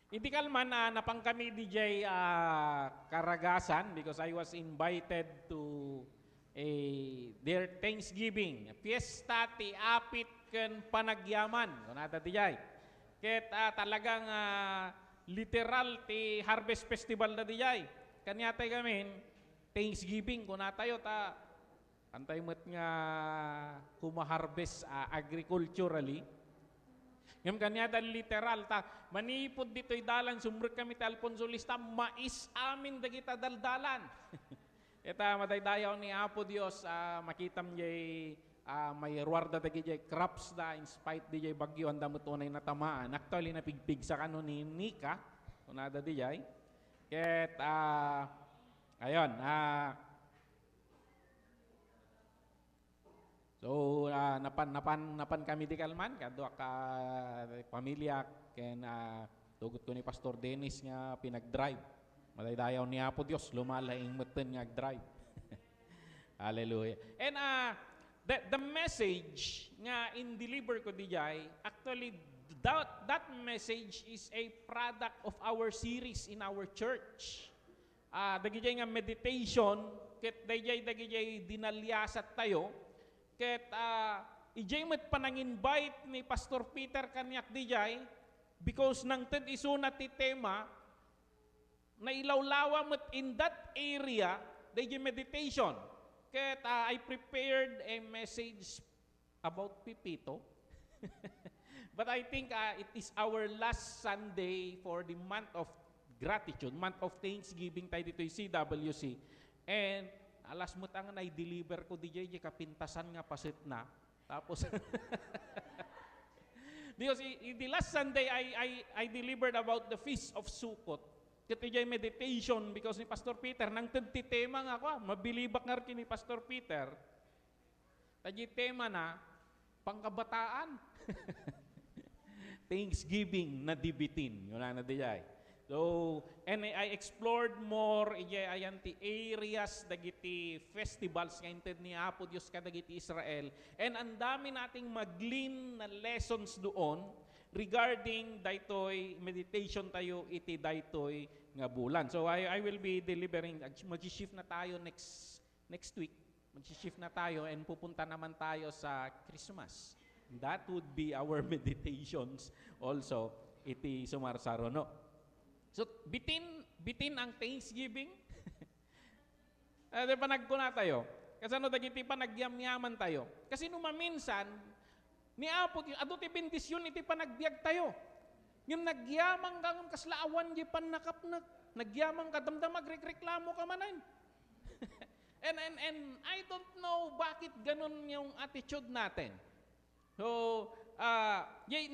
Hindi kalman na napang kami DJ Karagasan because I was invited to their Thanksgiving. Fiesta ti apit ken panagyaman. Kunata DJ. Ket talagang literal ti Harvest Festival na DJ. Kanyatay kami Thanksgiving kunata yo ta antay met nga kumaharvest agriculturally. Ngam kanya literal ta manipod dito'y dalan sumrek kami ti Alfonso Lista mais amin dagita daldalan. Eta mataydayaw ni Apo Dios makitam jay may ruarda dagiti crops da in spite di jay bagyo anda mo tunay na tamaan. Actually napigpig sa kano ni Nika kunada di jay. Ket ayon so napan kami di kalman kadwa ka pamilya ken tugot ko ni Pastor Dennis nga pinag-drive. Mataydayaw ni Apo Dios lumalaing meten nga drive. Hallelujah. And the message nga in deliver ko dijay actually that message is a product of our series in our church. Dagijay nga meditation ket dagijay dinalyasat tayo. Ket ijay met panang-invite ni Pastor Peter kanyak dijay because nang ted isu na ti tema na ilawlawa met in that area dijay meditation. Ket I prepared a message about Pipito. But I think it is our last Sunday for the month of gratitude, month of Thanksgiving tayo dito yung CWC. And alas mo tanga na i-deliver ko DJ kapintasan nga pasit na. Tapos because the last Sunday I delivered about the Feast of Sukkot. Ket DJ meditation because ni Pastor Peter nang tema nga ako, mabilibak nga rin ni Pastor Peter. Taji tema na pangkabataan. Thanksgiving na dibitin. Yun na DJ. So, and I explored more ayan ti areas dagiti festivals nga inted ni Apo Dios kadagiti Israel. And ang dami nating maglean na lessons doon regarding daytoy meditation tayo iti daytoy nga bulan. So I will be delivering mag-shift na tayo next week. Mag-shift na tayo and pupunta naman tayo sa Christmas. That would be our meditations also iti sumarsarono. So, bitin ang Thanksgiving. Panagko na tayo. Kasi ano, dagiti panagyamyaman tayo. Kasi numaminsan, ni Apo, ado ti bendisyon, iti panagbiag tayo. Yung nagyamang kang kaslaawan, di panakapnak. Nagyamang ka, damdamag, reklamo ka manan. and I don't know bakit ganun yung attitude natin. So,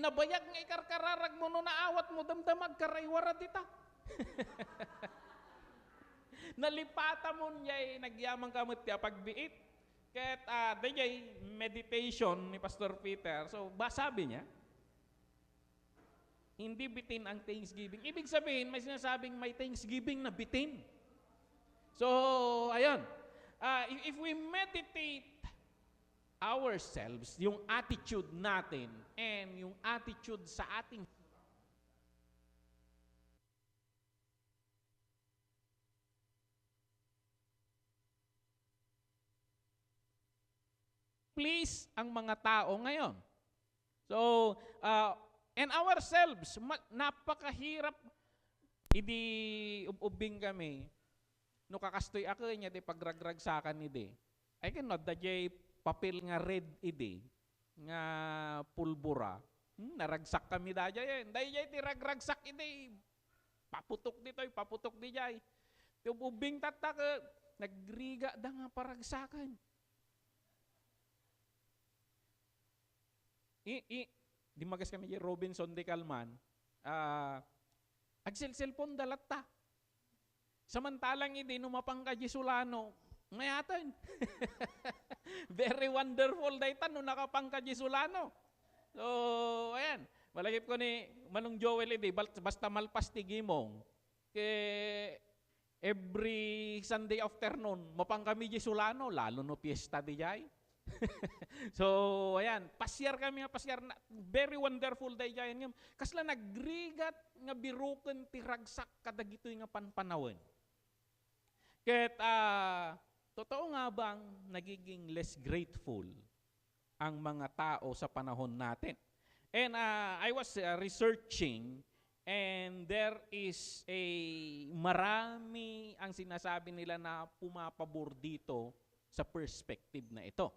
nabayag nga ikarkararag mo no naawat mo damdamag karaywara dita. Nalipata mo niya nagyamang kamot tiya pagbiit. Ket dayay meditation ni Pastor Peter. So, sabi niya, hindi bitin ang Thanksgiving. Ibig sabihin, may sinasabing may Thanksgiving na bitin. So, ayun. If we meditate ourselves, yung attitude natin and yung attitude sa ating please ang mga tao ngayon. So, and ourselves, napakahirap idi ubing kami no kakastoy ako niya di pagragrag sa akan ni I cannot dajay papel nga red ide nga pulbura. Naragsak kami dajay. Dajay ti ragragsak ide. Paputok paputok di jay. Ti ubing tatak nagriga da nga paragsakan. Di magas kami jay Robinson de Calman. Agsel-cellphone dalat ta. Samantalang ide numapang ka Jesulano. Ngayaton. Very wonderful daytan no nakapangka Jesulano. So, ayan. Malagip ko ni Manong Joel edi basta malpas ti gimong. Every Sunday afternoon mapang kami Jesulano lalo no fiesta di jay. So, ayan, pasyar kami nga, pasyar na, very wonderful day jayan nga. Kasla nagrigat nga biruken ti ragsak kadagitoy nga panpanawon. Ket, totoo nga bang nagiging less grateful ang mga tao sa panahon natin? And I was researching, and there is a marami ang sinasabi nila na pumapabor dito sa perspective na ito.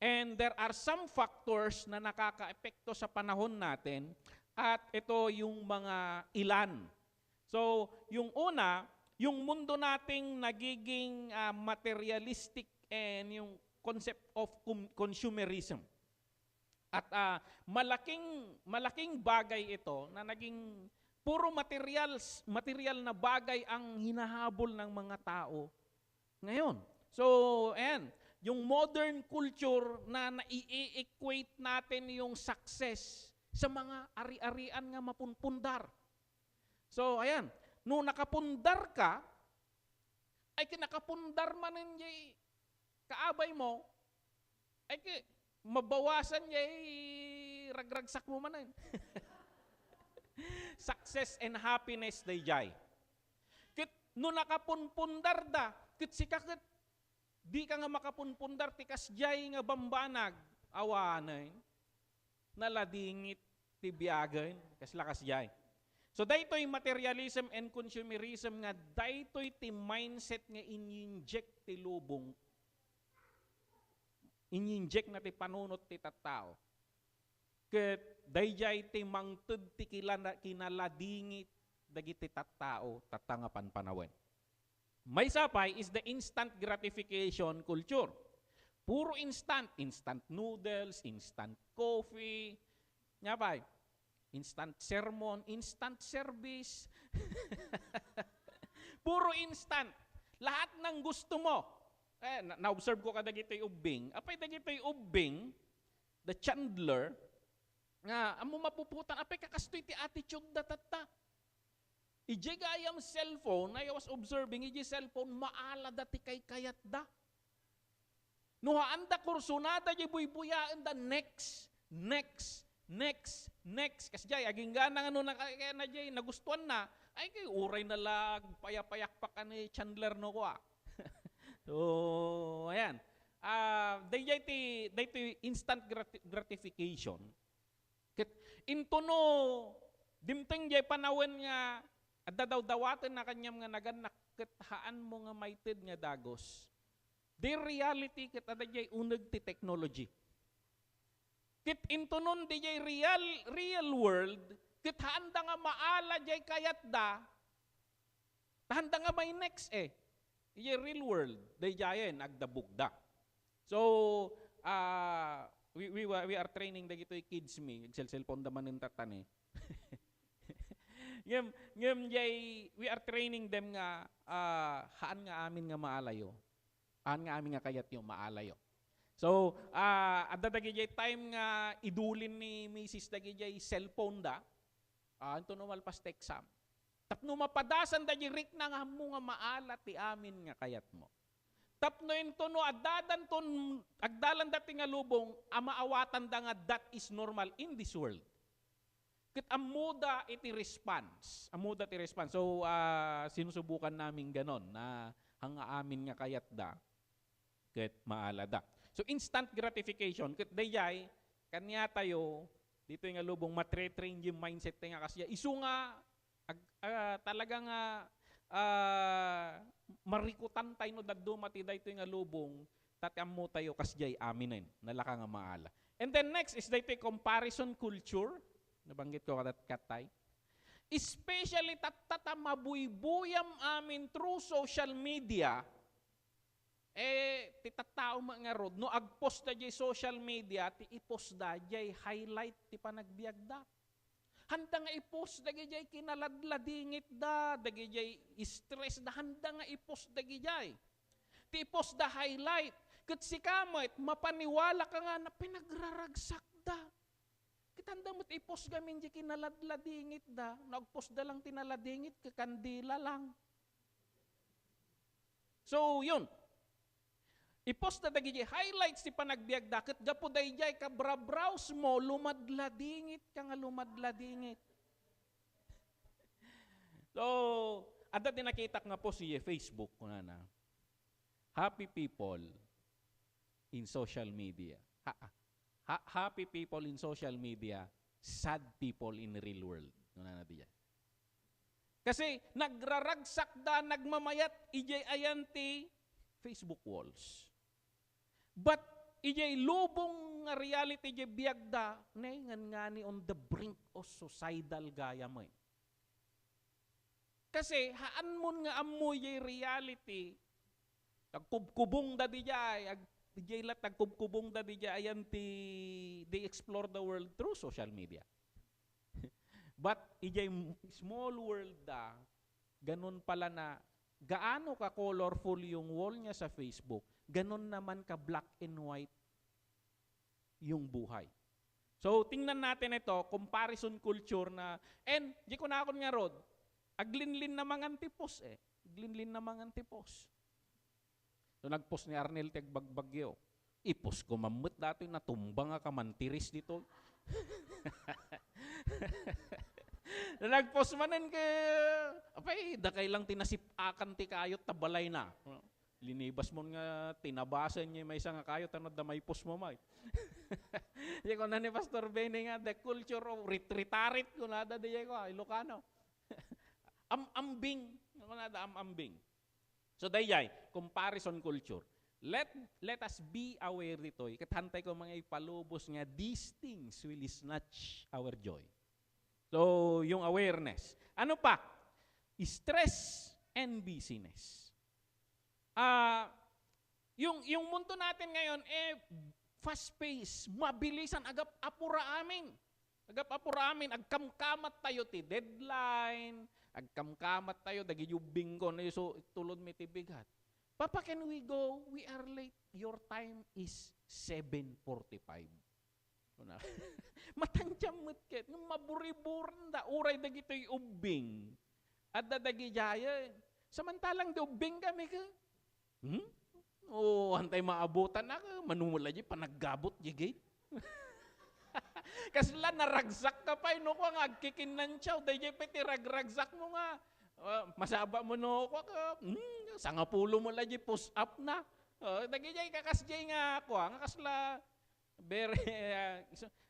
And there are some factors na nakakaepekto sa panahon natin, at ito yung mga ilan. So, yung una, yung mundo nating nagiging materialistic, and yung concept of consumerism. At malaking bagay ito na naging puro material na bagay ang hinahabol ng mga tao ngayon. So, ayan, yung modern culture na nai-equate natin yung success sa mga ari-arian nga mapunpundar. So, ayan, nung nakapundar ka, ay kinakapundar man hindi kaabay mo, ay mabawasan niya ragragsak mo man. Success and happiness day jay. Kit no nakapunpundar da, kit sikakit di ka nga makapunpundar tikas jay nga bambanag awanay naladingit ti biyagan kaslakas jay. So daytoy materialism and consumerism nga daytoy ti mindset nga in-inject ti lubong, in-inject na ti panunot ti tattao. Ket dayjay ti mangted ti kinaladingit dagiti tattao tatangapan panawin. May sapay is the instant gratification culture. Puro instant noodles, instant coffee, nya ba? Instant sermon, instant service. Puro instant. Lahat ng gusto mo. Na-observe ko kada gito'y ubing. Apay da gito'y ubing, the Chandler, nga, amo mapuputan, apay kakastoy ti attitude da tata. Ije gayam cellphone, I was observing, ije cellphone, maala da ti kay kayat da. Nuhaan da kursunada, ije buy-buyaan da next. Kasi jay, aging gana nga na kaya na jay, nagustuhan na, ay kay uray na lag, payapayak pa ka ni Chandler no ko. So, ayan. Dayjay instant gratification. Into no, dimteng jay panawin nga, at dadaw-dawatin na kanyang nga naganak, haan mo nga maited nga dagos. The reality, kit adajay unag ti technology. Kit into nun, dijay real world, kit handa nga maala jay kayat da, handa nga may next Ije real world, dayjayen agdabugda. So, we are training dagitoy kids me, cellphone da manin tatani. Ngem jay we are training them nga haan nga amin nga maalayo. Haan nga amin nga kayat yung maalayo. So, adda dagijay time nga idulin ni Mrs. dagijay cellphone da. Ito no malpas ta exam. Tapno mapadasan da jirik na nga mo nga maalat ti amin nga kayat mo. Tapno ito no agdalan dati nga lubong, amaawatan da nga that is normal in this world. Kit amuda iti response. Amuda ti response. So, sinusubukan namin ganon na hanga amin nga kayat da, kit maalada. So, instant gratification. Kit dayay, kanya tayo, dito yung lubong matre-train yung mindset nga kasi isu nga, talagang marikutan tayo no dagdo matiday ito yung lubong, tatiam mo tayo kasjay aminin, nalaka nga maala. And then next is dito yung comparison culture. Nabanggit ko katay. Especially tatata mabuybuyam amin through social media, ti tattao mga rod, no agpost da jay social media, ti ipost da jay highlight ti panagbiag da. Handa nga ipost da jay kinaladladingit da, jay stress da, handa nga ipost da jay. Ti ipost da highlight, kat si kamo't mapaniwala ka nga na pinagraragsak da. Kitanda mo't ipost gamin di kinaladladingit da, nagpost da lang tinaladingit, kakandila lang. So, yun. I-post na dagi highlights ti panagbiag dakit gapo dayjay ka browse mo lumadladingit ka nga lumadladingit. So, ada din nakita nga po si Facebook kuna na. Happy people in social media. Happy people in social media, sad people in real world. Kuna na diyan. Kasi nagraragsak da nagmamayat ijay ayanti Facebook walls. But ijay lubong nga reality ijay biagda nga ni on the brink of suicidal gaya mo. Kasi haan mo nga amoy ijay reality tagkubkubong da dijay ijay lat tagkubkubong da dijay ayan they explore the world through social media. But ijay small world da ganun pala na gaano ka colorful yung wall niya sa Facebook, ganon naman ka black and white yung buhay. So, tingnan natin ito, comparison culture na, and di ko na ako nga rod, aglinlin na mga tipos aglinlin na mga tipos. So, nagpost ni Arnel Tegbagbagyo, ipos ko mamut dati na tumbang nga kamantiris dito. Nagpost manen ke apay dakay lang tinasipakan ti kayot tabalay na. Linibas mo nga tinabasan niya may isang kayot ano da may post mo may. Di ko na ni Pastor Benny nga the culture of ritarit ko na da diay ko Ilocano. Ambing ko na da ambing. So dayay comparison culture. Let us be aware dito. Ikatantay ko mga ipalubos nga these things will snatch our joy. So, yung awareness. Ano pa? Stress and busyness. Yung mundo natin ngayon, fast-paced, mabilisan, agap-apura amin. Agap-apura amin, agkamkamat tayo ti deadline, agkamkamat tayo, dagiyubing ko na so tulod mi ti bigat. Papa, can we go? We are late. Your time is 7:45. Matanjam ket ng maburiburan da uray dagitoy ubing at dadagi jaya samantalang do ubing kami ka antay maabutan na manumula di panaggabot di gate kasla naragsak ka pa no ko nga agkikinantsaw dayjay peti ragragsak mo nga masaba mo no ko ka sangapulo mo la di push up na dagi jay kakasjay nga ko nga kasla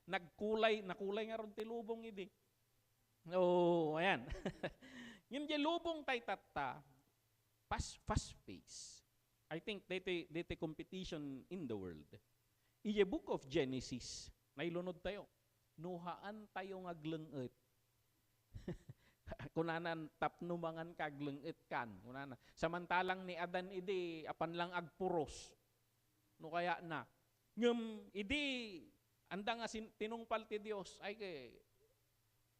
nakulay nga ron ti lubong idi. Ayan. Yung di lubong tay tatta, fast pace. I think dito competition in the world. In the book of Genesis, nailunod tayo. Nuhaan tayo nga glengit. Kunanan tapno mangan kaglengit kan. Kunana. Samantalang ni Adan idi apan lang agpuros. No kaya na idi anda nga tinungpal ti Dios ay kay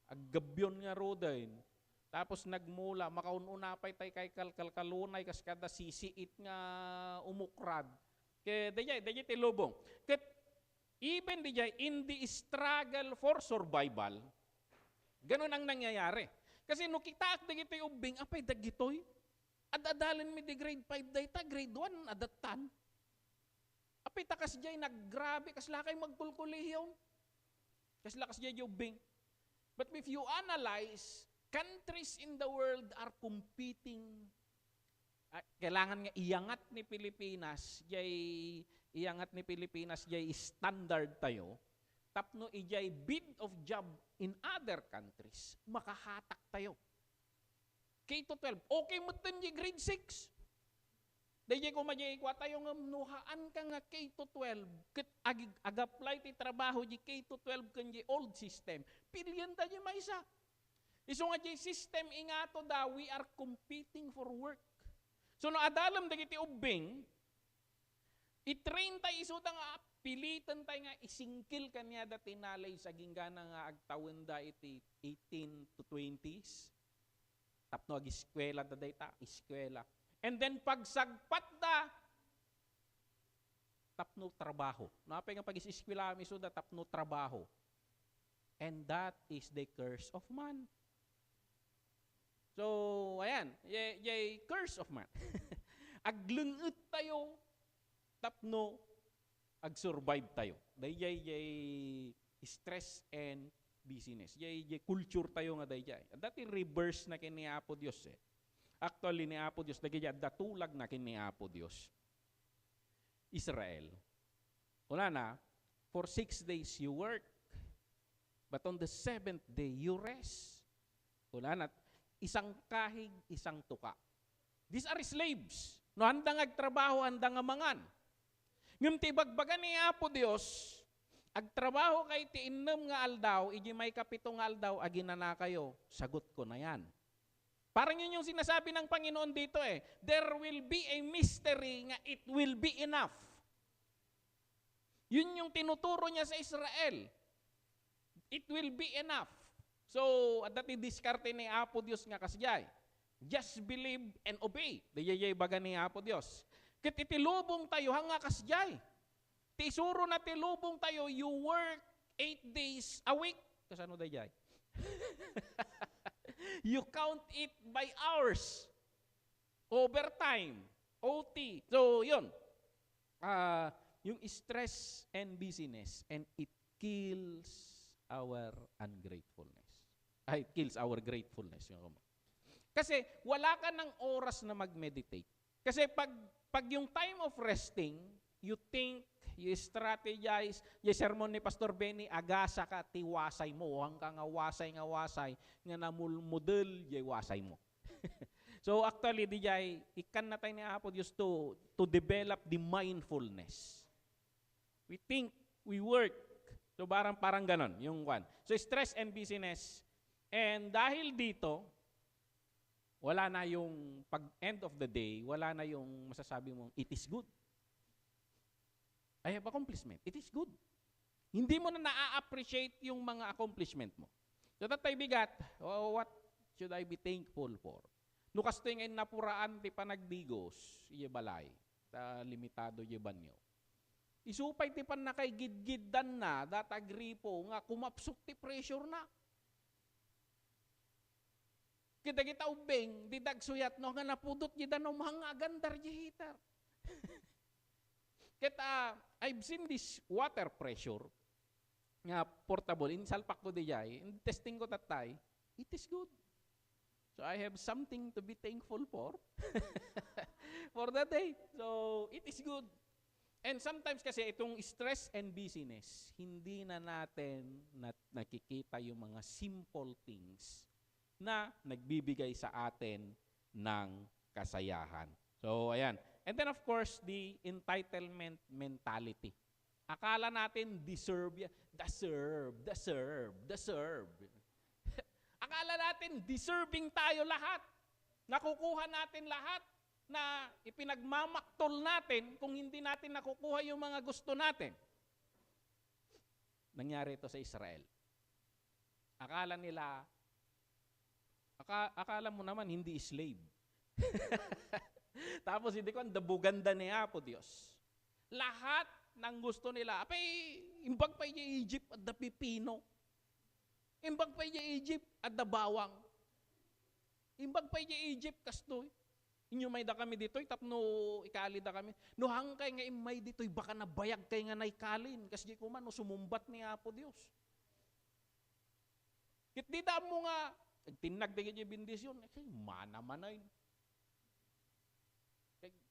aggabyon nga rodain tapos nagmula makaununapay tay kay kalkalunay kas kada sisiit nga umukrad kay dayay ti lubong ket even dayay in the struggle for survival ganun ang nangyayari kasi no kita dagitoy ubing apay dagitoy adadalan mi di grade 5 dayta grade 1 adatan apay takas jay naggrabe kasla kay magkulkulihiyon. Kasla kas jay ubing. But if you analyze, countries in the world are competing. Kailangan nga iyangat ni Pilipinas jay standard tayo. Tapno ijay bid of job in other countries. Makahatak tayo. K-12. Okay mo jay grade 6. Dahil ko madya ikwa tayo nga nuhaan ka nga K-12 ket ag-apply ti trabaho di K-12 kan di old system. Pilyan ta di maysa. Iso nga di system ingato da we are competing for work. So no adalam dagiti ubing i-train tayo iso da nga pilitan tayo nga isingkil kanya da tinalay sa ginggana nga agtawon da iti 18 to 20s. Tapno ag-eskwela da dayta, eskwela. And then pagsagpat da tapno trabaho. Napay nga pag-isiskwela mi so da tapno trabaho. And that is the curse of man. So, ayan, yay curse of man. Aglengit tayo tapno ag-survive tayo. Dayjay stress and busyness. Jay culture tayo nga dayjay. Dati reverse na kini Apo Dios eh. Actually ni Apo Dios dagiti datulag na kini Apo Dios. Israel. Wala na, for 6 days you work, but on the 7th day you rest. Wala na, isang kahig, isang tuka. These are slaves. No, handang agtrabaho, handang amangan. Ngum tibagbagan ni Apo Dios, agtrabaho kay ti innem nga aldaw, iji may kapito nga aldaw, agina na kayo. Sagot ko na yan. Parang yun yung sinasabi ng Panginoon dito eh. There will be a mystery nga it will be enough. Yun yung tinuturo niya sa Israel. It will be enough. So, at dati diskarte ni Apo Dios nga kasjay. Just believe and obey. Dayayay baga ni Apo Dios. Kit itilubong tayo hanga kasjay. Tisuro na tilubong tayo, you work 8 days a week. Kasano dayay? You count it by hours. Overtime. OT. So, yun. Yung stress and busyness, and it kills our ungratefulness. It kills our gratefulness. Kasi wala ka ng oras na mag-meditate. Kasi pag yung time of resting, you think, you strategize, yung sermon ni Pastor Benny, agasa ka, tiwasay mo, hanggang wasay, nga namulmudel, yung wasay mo. So actually, dijay, ikan na tayo ni Apo Diyos to develop the mindfulness. We think, we work. So parang ganon, yung one. So stress and busyness. And dahil dito, wala na yung pag-end of the day, wala na yung masasabi mong, it is good. I have accomplishment. It is good. Hindi mo na na-appreciate yung mga accomplishment mo. So tatay bigat, what should I be thankful for? Nukas to yung napuraan ti panagdigos, iya balay, ta limitado iya banyo. Isupay ti pan na kay gidgidan na, datagripo nga kumapsok ti pressure na. Kita ubeng, didagsuyat no, nga napudot yida no, mga agandar yihitar. Kita, I've seen this water pressure nga portable. Insalpak ko dijay. In testing ko tatay, it is good. So I have something to be thankful for for that day. So it is good. And sometimes kasi itong stress and busyness, hindi na natin nakikita yung mga simple things na nagbibigay sa atin ng kasayahan. So ayan. And then of course, the entitlement mentality. Akala natin deserve yan. Deserve. Akala natin deserving tayo lahat. Nakukuha natin lahat na ipinagmamaktol natin kung hindi natin nakukuha yung mga gusto natin. Nangyari ito sa Israel. Akala mo naman hindi slave. Tapos hindi ko, dabuganda ni Apo Diyos. Lahat ng gusto nila. Apay, imbag pa yung Egypt at the pipino. Imbag pa yung Egypt at the bawang. Imbag pa yung Egypt kastoy. Inyo may da kami dito'y, tapno ikali da kami. No hangkay nga imay dito'y, baka nabayag kay nga naikalin. Kasi ko man, no, sumumbat ni Apo Diyos. Kit di da mo nga, tinagdagan yung bindisyon. Mana-manay.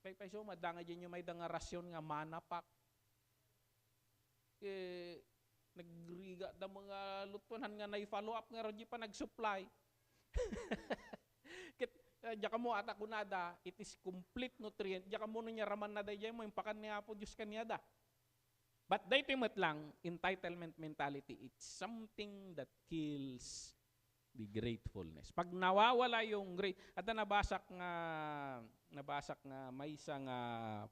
Kay so madanga dyan yung may danga rasyon nga manapak. Nagriga da mga lutunan nga na-follow up nga radyo pa nag-supply. Diyan mo ata kunada, it is complete nutrient. Diyan mo niya raman na dayay mo, impakan niya po Diyos kanyada. But dahito lang, entitlement mentality, it's something that kills the gratefulness. Pag nawawala yung at nabasak nga may isang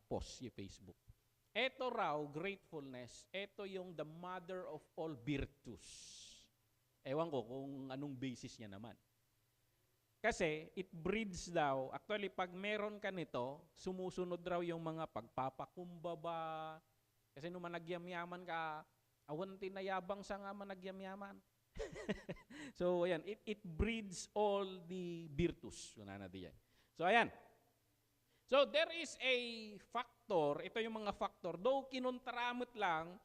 post yung Facebook. Ito raw, gratefulness, ito yung the mother of all virtues. Ewan ko kung anong basis niya naman. Kasi it breeds daw, actually pag meron ka nito, sumusunod raw yung mga pagpapakumbaba. Kasi nung managyamyaman ka, awan tinayabang sa nga managyamyaman. So ayan, it breeds all the virtues. So ayan. So there is a factor ito yung mga factor, though kinuntramot lang,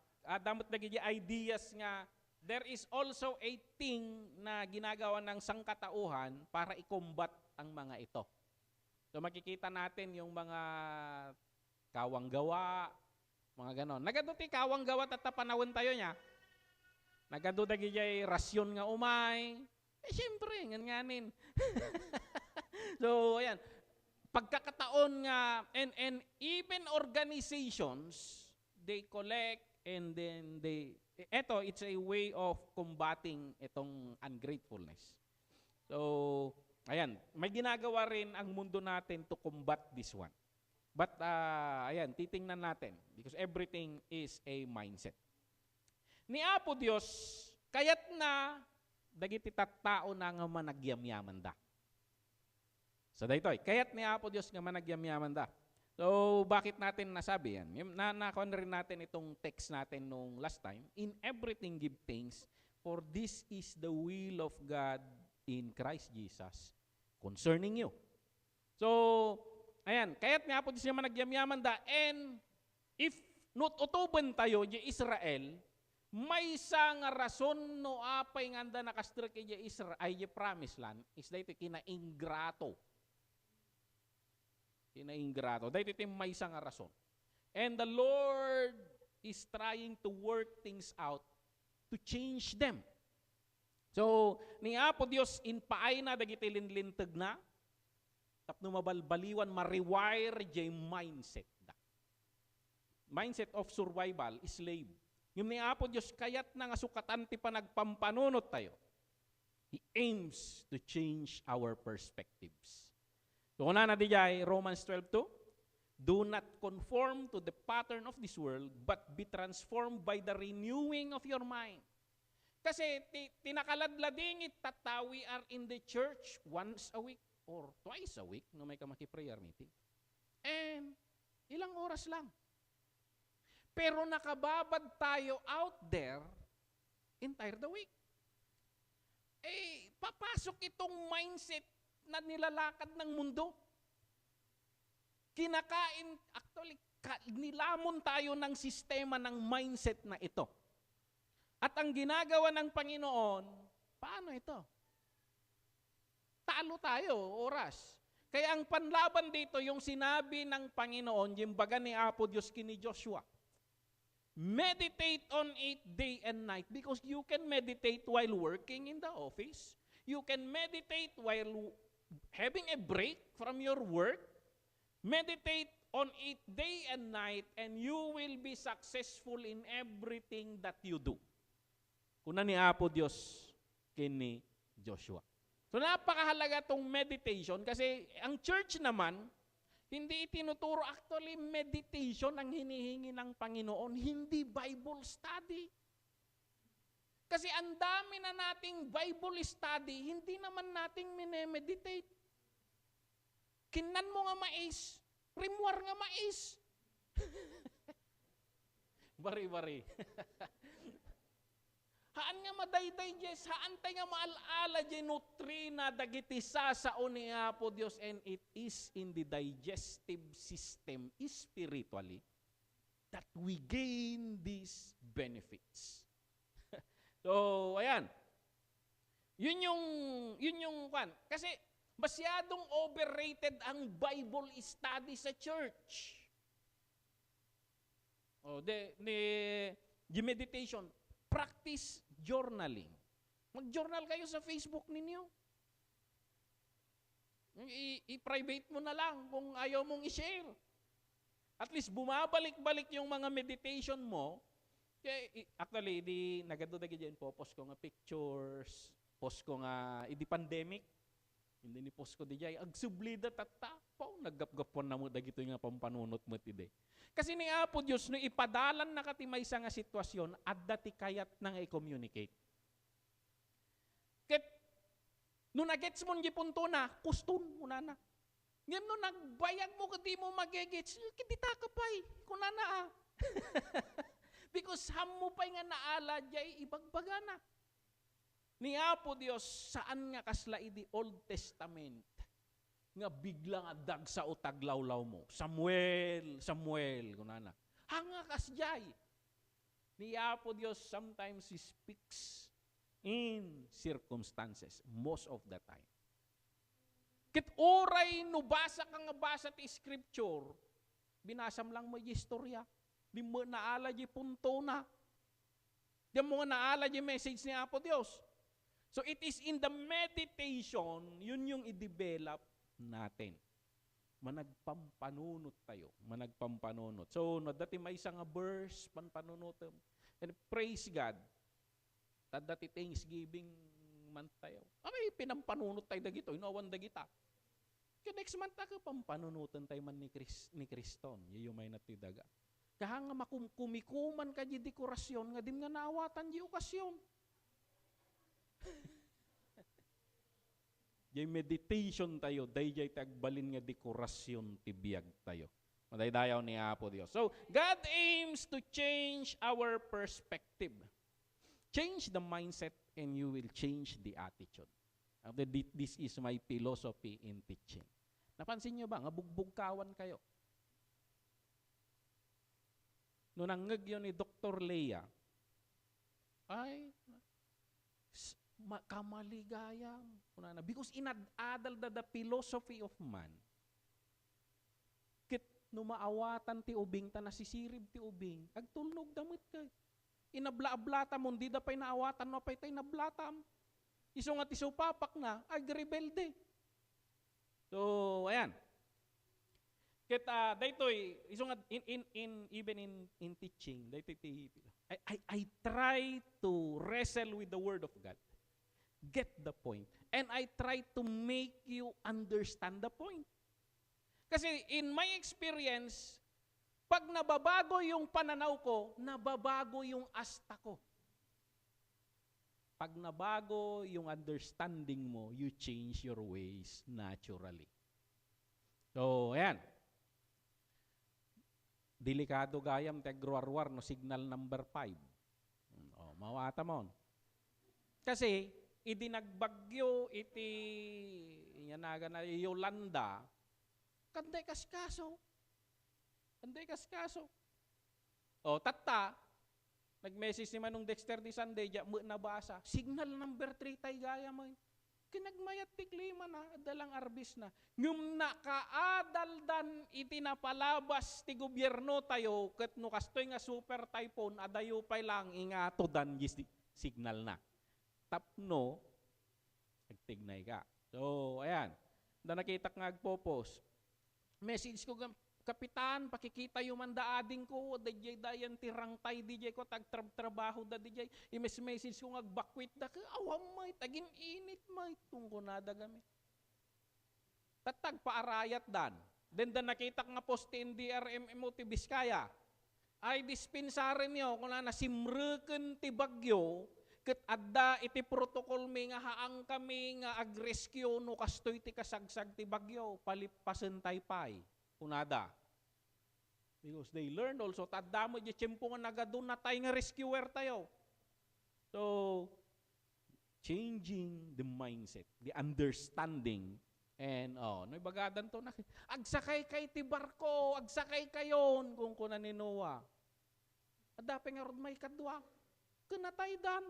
damot nagiging ideas nga, there is also a thing na ginagawa ng sangkatauhan para i-combat ang mga ito. So makikita natin yung mga kawanggawa, mga ganon. Nagaduti kawanggawa at panahon tayo niya. Nagaduti jay rasyon nga umay. Siyempre, nganin. So, ayan. Pagkakataon nga, and even organizations, they collect and then it's a way of combating itong ungratefulness. So, ayan, may ginagawa rin ang mundo natin to combat this one. But, ayan, titingnan natin because everything is a mindset. Ni Apo Diyos, kayat na, dagiti tattao na nga managyamyaman da. So daytoy, kaya't ni Apo Diyos nga managyamyaman da. So bakit natin nasabi yan? Nakuha rin natin itong text natin nung last time. In everything give thanks, for this is the will of God in Christ Jesus concerning you. So, ayan, kaya't ni Apo Diyos nga managyamyaman da. And if not utuban tayo di Israel, may isang rason no apay nganda nakastrik kay Israel ay promised land is dahito kinaingrato. Kinaingrato. Dahito ito may isang rason. And the Lord is trying to work things out to change them. So, ni Apo Dios in paay na dagiti linlintag na tapno mabalbaliwan ma-rewire jay mindset da. Mindset of survival is slave. Yung ni Apo Diyos, kayat na nga sukatan ti panagpampanunot tayo. He aims to change our perspectives. So, una na di jay, Romans 12:2, do not conform to the pattern of this world, but be transformed by the renewing of your mind. Kasi tinakaladlading itata, we are in the church once a week or twice a week no may kamaki-prayer meeting. And ilang oras lang. Pero nakababad tayo out there entire the week. Eh, papasok itong mindset na nilalakad ng mundo. Kinakain, actually, nilamon tayo ng sistema ng mindset na ito. At ang ginagawa ng Panginoon, paano ito? Talo tayo, oras. Kaya ang panlaban dito, yung sinabi ng Panginoon, yung baga ni Apo Diyos kini Joshua, meditate on it day and night because you can meditate while working in the office. You can meditate while having a break from your work. Meditate on it day and night and you will be successful in everything that you do. Kuna ni Apo Diyos kini Joshua. So napakahalaga tong meditation kasi ang church naman, hindi itinuturo, actually meditation ang hinihingi ng Panginoon, hindi Bible study. Kasi ang dami na nating Bible study, hindi naman nating minemeditate. Kinan mo nga mais, rimwar nga mais. Bari-bari. Haan nga madayday Diyos, haan tayo nga maalala dyan nutrina dagiti sa ni Apo Diyos, and it is in the digestive system spiritually that we gain these benefits. So, ayan. Yun yung kan. Kasi masyadong overrated ang Bible study sa church. Oh, the meditation, practice journaling. Mag-journal kayo sa Facebook ninyo. I-private mo na lang kung ayaw mong i-share. At least bumabalik-balik yung mga meditation mo. Actually, nagadudagi dyan po, post ko nga pictures, post ko nga, di pandemic, hindi ni post ko di jay, agsublida tatapaw, naggap-gapon na mo dagito nga pampanunot mo tide. Kasi ni Apo Diyos, no ipadalan na katimay sa nga sitwasyon, at dati kayat na nga i-communicate. Ket, no nagets mo nji punto na, kuston mo na na. Ngayon no nagbayag mo kung di mo magigets, hindi takapay, kuna na ah. Because ham mo pa nga naala jay ibagbaga na. Ni Apo Diyos, saan nga kasla di Old Testament? nga bigla nga dagsa o taglawlaw mo. Samuel, Samuel, kunana. Hanga kasjay. Ni Apo Dios, sometimes He speaks in circumstances, most of the time. Kit oray no basa ka nga basa ti scripture, binasam lang mo yung istorya. Di mo naala yung punto na. Di mo naala yung message ni Apo Dios. So it is in the meditation, yun yung i-develop natin. Managpampanunot tayo. Managpampanunot. So, no, dati may isang verse, panpanunot. And praise God. Dati Thanksgiving month tayo. Ay, pinampanunot tayo dagito. Inawan dagita. Kaya next month ako, pampanunutan tayo man ni Kriston. Yung may natidaga. Kaya nga makumikuman ka di dekorasyon, nga din nga naawatan di okasyon. Yung meditation tayo, dayjay tagbalin nga dekorasyon tibiyag tayo. Madaydayaw ni Apo Dios. So, God aims to change our perspective. Change the mindset and you will change the attitude. This is my philosophy in teaching. Napansin nyo ba, nga bugbugkawan kayo. Noong nanggag yun ni Dr. Leia, ay, kamaligayang. Because inadadal the philosophy of man. Kit numaawatan ti ubing, ta nasisirib ti ubing, agtulnog damit kay. Inabla-ablata mo, hindi da pa'y naawatan mo, pa'y tayo nablatam. Iso nga tisupapak na, agrebelde. So, ayan. Kita daytoy iso nga even in teaching, daytoy I try to wrestle with the word of God. Get the point. And I try to make you understand the point. Kasi in my experience, pag nababago yung pananaw ko, nababago yung asta ko. Pag nabago yung understanding mo, you change your ways naturally. So, ayan. Delikado gayam, tegruarwar, no signal number 5. O, mawata mo. Kasi, idinagbagyo, yanaga na Yolanda, kanday kaskaso. Kanday kaskaso. O, tata, nag-message ni Manong Dexter di Sunday, nabasa, signal number 3 tay gaya mo. Kinagmayat tiklima na, adalang arbis na. Ngum nakaadaldan itinapalabas ti gobyerno tayo, kat no kastoy nga super typhoon, adayo pa'y lang ingato dan signal na. Tapno, nagtignay ka. So, ayan. Da nakita nga agpopos. Message ko, Kapitan, pakikita yung mandaading ko, DJ dayan tirangtay, DJ ko, tagtrabaho da DJ. I-message ko ngagbakwit da, awam may, tagin init may, tungko nada kami. Tatag paarayat dan. Then da nakita nga poste in DRMMO ti Biskaya. Ay dispensaren nyo, kung na nasimreken ti bagyo, ket adda iti protocol mi nga haang kami nga agrescue no kastoy ti kasagsag ti bagyo, palipasen taypay. Kunada. Because they learned also, tadda mo di tiyempo nga nagadun na tayo nga rescuer tayo. So, changing the mindset, the understanding, and no ibagadan to na, agsakay kay ti barko, agsakay kayon, kung kuna ni Noah. Adape nga rod may kadwa, kunatay dan.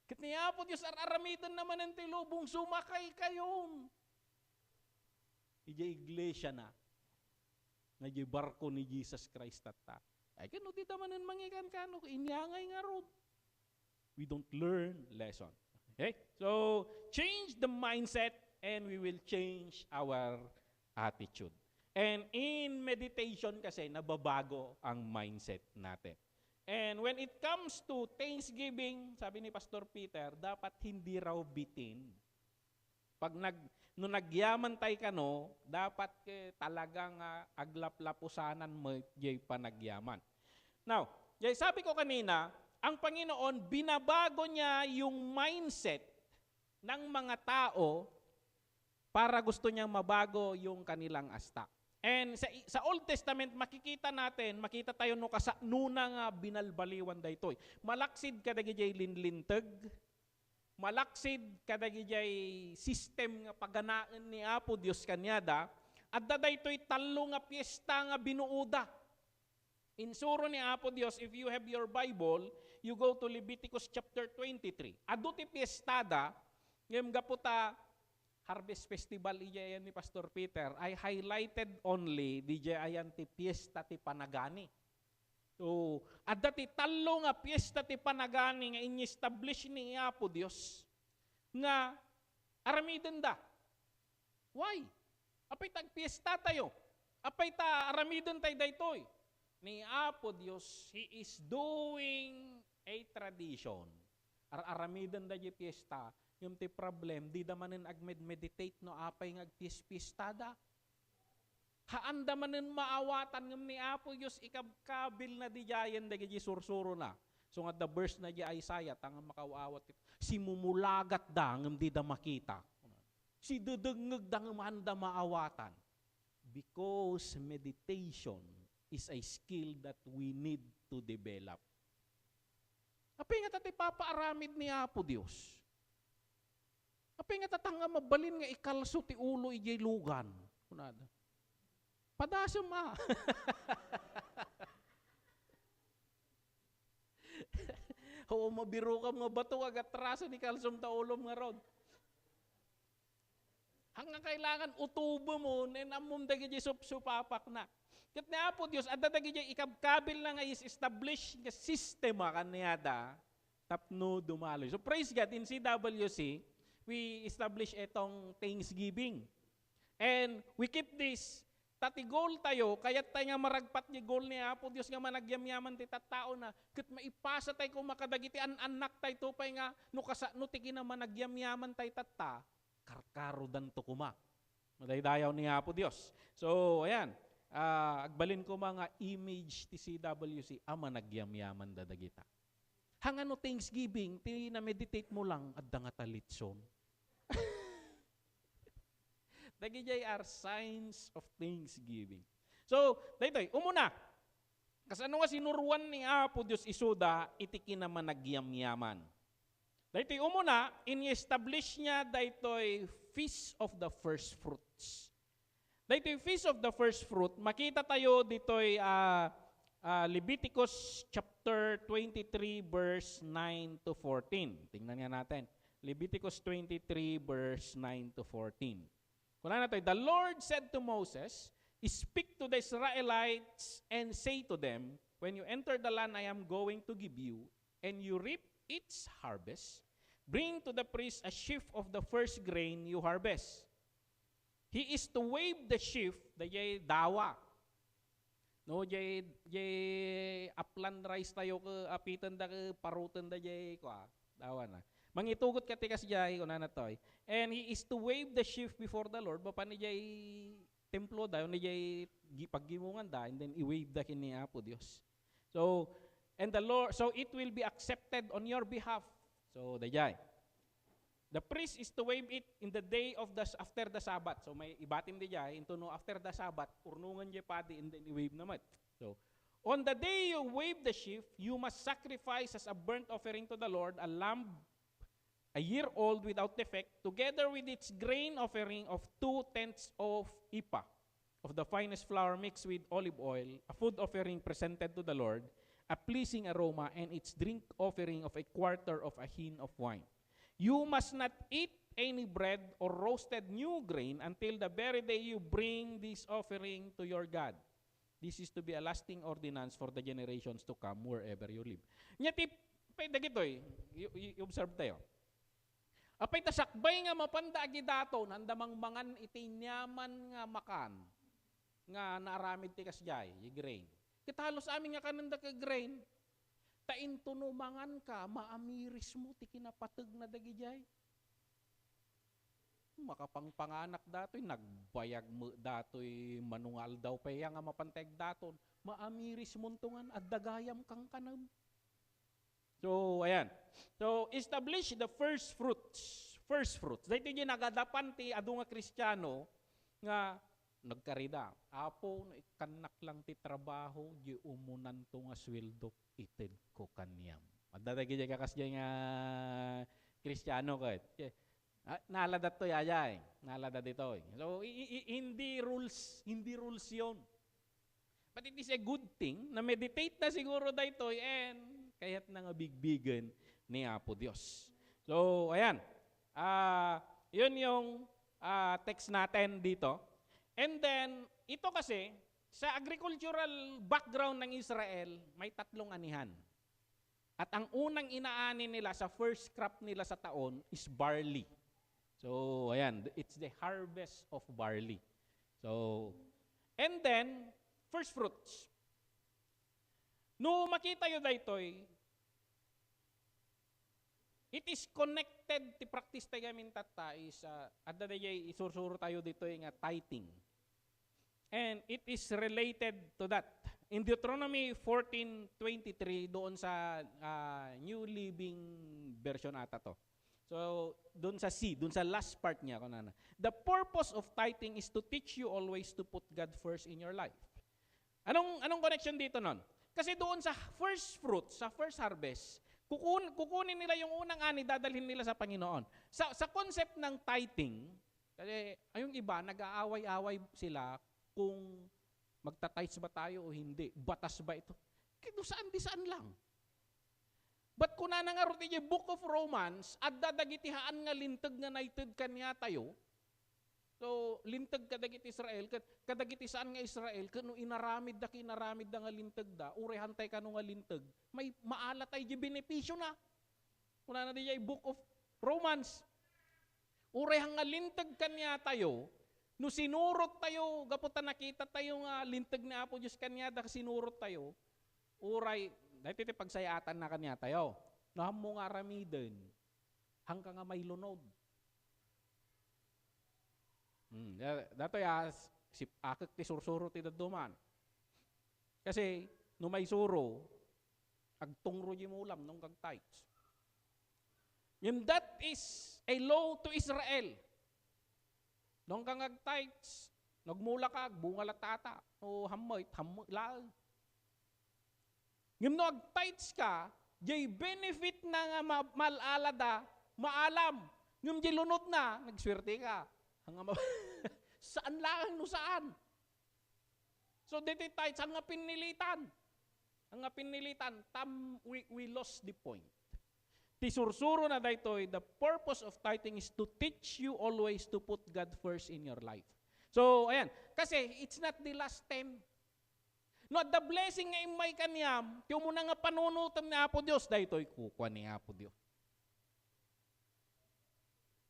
Kitniya po Diyos araramitan naman ng tilubong, sumakay kayon. Ija iglesia na, nga di barko ni Jesus Christ tata. Ay kano di tamanan mangikan kano, inyangay nga rod. We don't learn lesson. Okay? So, change the mindset and we will change our attitude. And in meditation kasi, nababago ang mindset natin. And when it comes to Thanksgiving, sabi ni Pastor Peter, dapat hindi raw bitin. Pag no nagyaman tayo kano, dapat talagang aglaplapusanan mo jay panagyaman. Now, jay sabi ko kanina, ang Panginoon, binabago niya yung mindset ng mga tao para gusto niyang mabago yung kanilang asta. And sa Old Testament, makikita tayo no nuna nga binalbaliwan daytoy. Malaksid ka dagi jay linlintag, malaksid kadagi jay system nga paganaan ni Apo Dios kanyada, at daytoy talo nga piyesta nga binuuda. Insuro ni Apo Dios, if you have your Bible, you go to Leviticus chapter 23. Adu ti piyestada, ngem gaputa Harvest Festival iyan ni Pastor Peter, ay highlighted only di ayan ti piyesta ti panagani. So, adda ti talo nga piyesta ti panagani nga in-establish ni Apo Dios nga aramiden da. Why? Apay tag piyesta tayo. Apay ta aramiden tayo daytoy. Ni Apo Dios, He is doing a tradition. Aramiden da di piyesta. Yung ti problem, di da manin agmed-meditate no apay nga agpiyesta da. Haan da manin maawatan ng ni Apo Diyos ikabkabil na di jayan da giji sursuro na. So nga the verse na di Isaiah, tangang makawawat. Si mumulagat da ng di da makita. Si dudungag da ng handa maawatan. Because meditation is a skill that we need to develop. Apay nga tati papaaramid ni Apo Diyos. Apay nga tatanga mabalin nga ikalso ti ulo ijay lugan. Kunada. Padasyo ma. Oo, mabiro ka mga bato agat traso ni kalsom ta ulom nga rod. Hanggang kailangan utubo mo, nenamum dagi di supapak na. Kat ni Apo Diyos, at dagi di ikabkabil na nga is-establish nga sistema kaniyada, tapno dumaloy. So praise God, in CWC, we establish itong Thanksgiving. And we keep this, tati goal tayo, kaya't tayo nga maragpat ni goal ni Apo Diyos nga managyamyaman ti tattao na, kat maipasa tayo kung makadagiti anak tayo tupay nga, no tiki na managyamyaman tayo tatta, karkaro dan to kuma. Madaydayaw ni Apo Diyos. So, ayan, agbalin ko mga image ti CWC, managyamyaman dadagita. Hangano Thanksgiving, ti na-meditate mo lang, at dangatalitson. Dagijay are signs of thanksgiving. So, daytoy, umuna. Kasano nga sinuruan ni Apo Diyos isuda, itiki na managyamyaman. Daytoy, umuna, in-establish niya daytoy Feast of the First Fruits. Daytoy Feast of the First Fruit, makita tayo ditoy Leviticus chapter 23 verse 9 to 14. Tingnan nga natin. Leviticus 23 verse 9 to 14. Kuna na tayo, the Lord said to Moses, speak to the Israelites and say to them, when you enter the land I am going to give you, and you reap its harvest, bring to the priest a sheaf of the first grain you harvest. He is to wave the sheaf, the jay dawa. No, jay upland rice tayo ka apitan da ka parutan da jay ko dawa na. Mangitugot ka tikas jay kuna na toy. And he is to wave the sheaf before the Lord. Bapa ni jay templo dayon ni jay paggimungan da and then i-wave da kini Apo Dios. So and the Lord, so it will be accepted on your behalf. So dayay. The priest is to wave it in the day of after the Sabbath. So may ibatim di jay into no after the Sabbath urnungan jay padi and then i-wave naman. So on the day you wave the sheaf, you must sacrifice as a burnt offering to the Lord a lamb a year old without defect, together with its grain offering of 2/10 of ephah of the finest flour mixed with olive oil, a food offering presented to the Lord, a pleasing aroma, and its drink offering of 1/4 of a hin of wine. You must not eat any bread or roasted new grain until the very day you bring this offering to your God. This is to be a lasting ordinance for the generations to come wherever you live. Nya tip, dagitoy, i-observe tayo. Apay tasakbay nga mapandagi dato, nandamang mangan itinyaman nga makan, nga naaramid ti kasjay, yung grain. Kitalos amin nga kananda ka grain, tain tunumangan ka, maamiris mo, ti kinapatag na dagijay. Makapangpanganak dato'y, nagbayag mo dato'y manungal daw, paya nga mapanteg daton, maamiris mo tungan, at dagayam kang kanam. So, ayan. So, establish the first fruits. First fruits. Dahil yung nagadapan ti adu nga Kristiyano nga nagkarida. Apo, kanak lang ti trabaho, di umunan to nga sweldo, ited ko kanyam. At dadagi dyan kakas dyan nga Kristiyano ka. Nalada to yaya eh. Nalada dito eh. So, hindi rules yun. But it is a good thing na meditate na siguro dito and kaya't na nga bigbigan ni Apo Diyos. So, ayan. Yun yung text natin dito. And then, ito kasi, sa agricultural background ng Israel, may 3 anihan. At ang unang inaani nila sa first crop nila sa taon is barley. So, ayan, it's the harvest of barley. So, and then, first fruits. No makita yun daytoy, it is connected, ti practice tayo gamin tata is, at dadayay isursuro tayo dito nga tithing. And it is related to that. In Deuteronomy 14:23, doon sa New Living Version ata to. So, doon sa C, doon sa last part niya. The purpose of tithing is to teach you always to put God first in your life. Anong connection dito nun? Kasi doon sa first fruit, sa first harvest, kukunin nila yung unang ani, dadalhin nila sa Panginoon. Sa concept ng tithing, kasi yung iba, nag-aaway-aaway sila kung magta-tithes ba tayo o hindi. Batas ba ito? Kaya saan lang. But kung nanangarot yung Book of Romans, at dadagitihaan nga lintag nga naitid kanya tayo, so lintag kadagit Israel, kadagiti saan nga Israel, kano inaramid da nga lintag da, urehan tayo kano nga lintag, may maala tayo yung benepisyo na. Kung na yung Book of Romans, urehan nga lintag kanya tayo, no sinurot tayo, gaputan nakita tayo nga lintag ni Apo Diyos kanya, da sinurot tayo, uray, dahil iti pagsayatan na kanya tayo, naham mo nga ramiden, hanggang nga may lunod. Dato ya, akak ti sursuro ti daduman. Kasi, no may suro, agtungro yung ulam nung kag tithes. Yung that is a law to Israel. Nung kang ag-tithes, nagmula ka, bunga latata, o hamoy lang. Yung no ag-tithes ka, jay benefit na nga malalada, maalam. Yung jay lunod na, nagswerte ka. Saan lang, no saan? So, dito tayo, saan nga pinilitan? Ang nga pinilitan, we lost the point. Tisursuro na dito, the purpose of tithing is to teach you always to put God first in your life. So, ayan. Kasi, it's not the last time. No, the blessing nga imay kanyam, yung muna nga panunutan ni Apo Diyos, dito, kukuha ni Apo Diyos.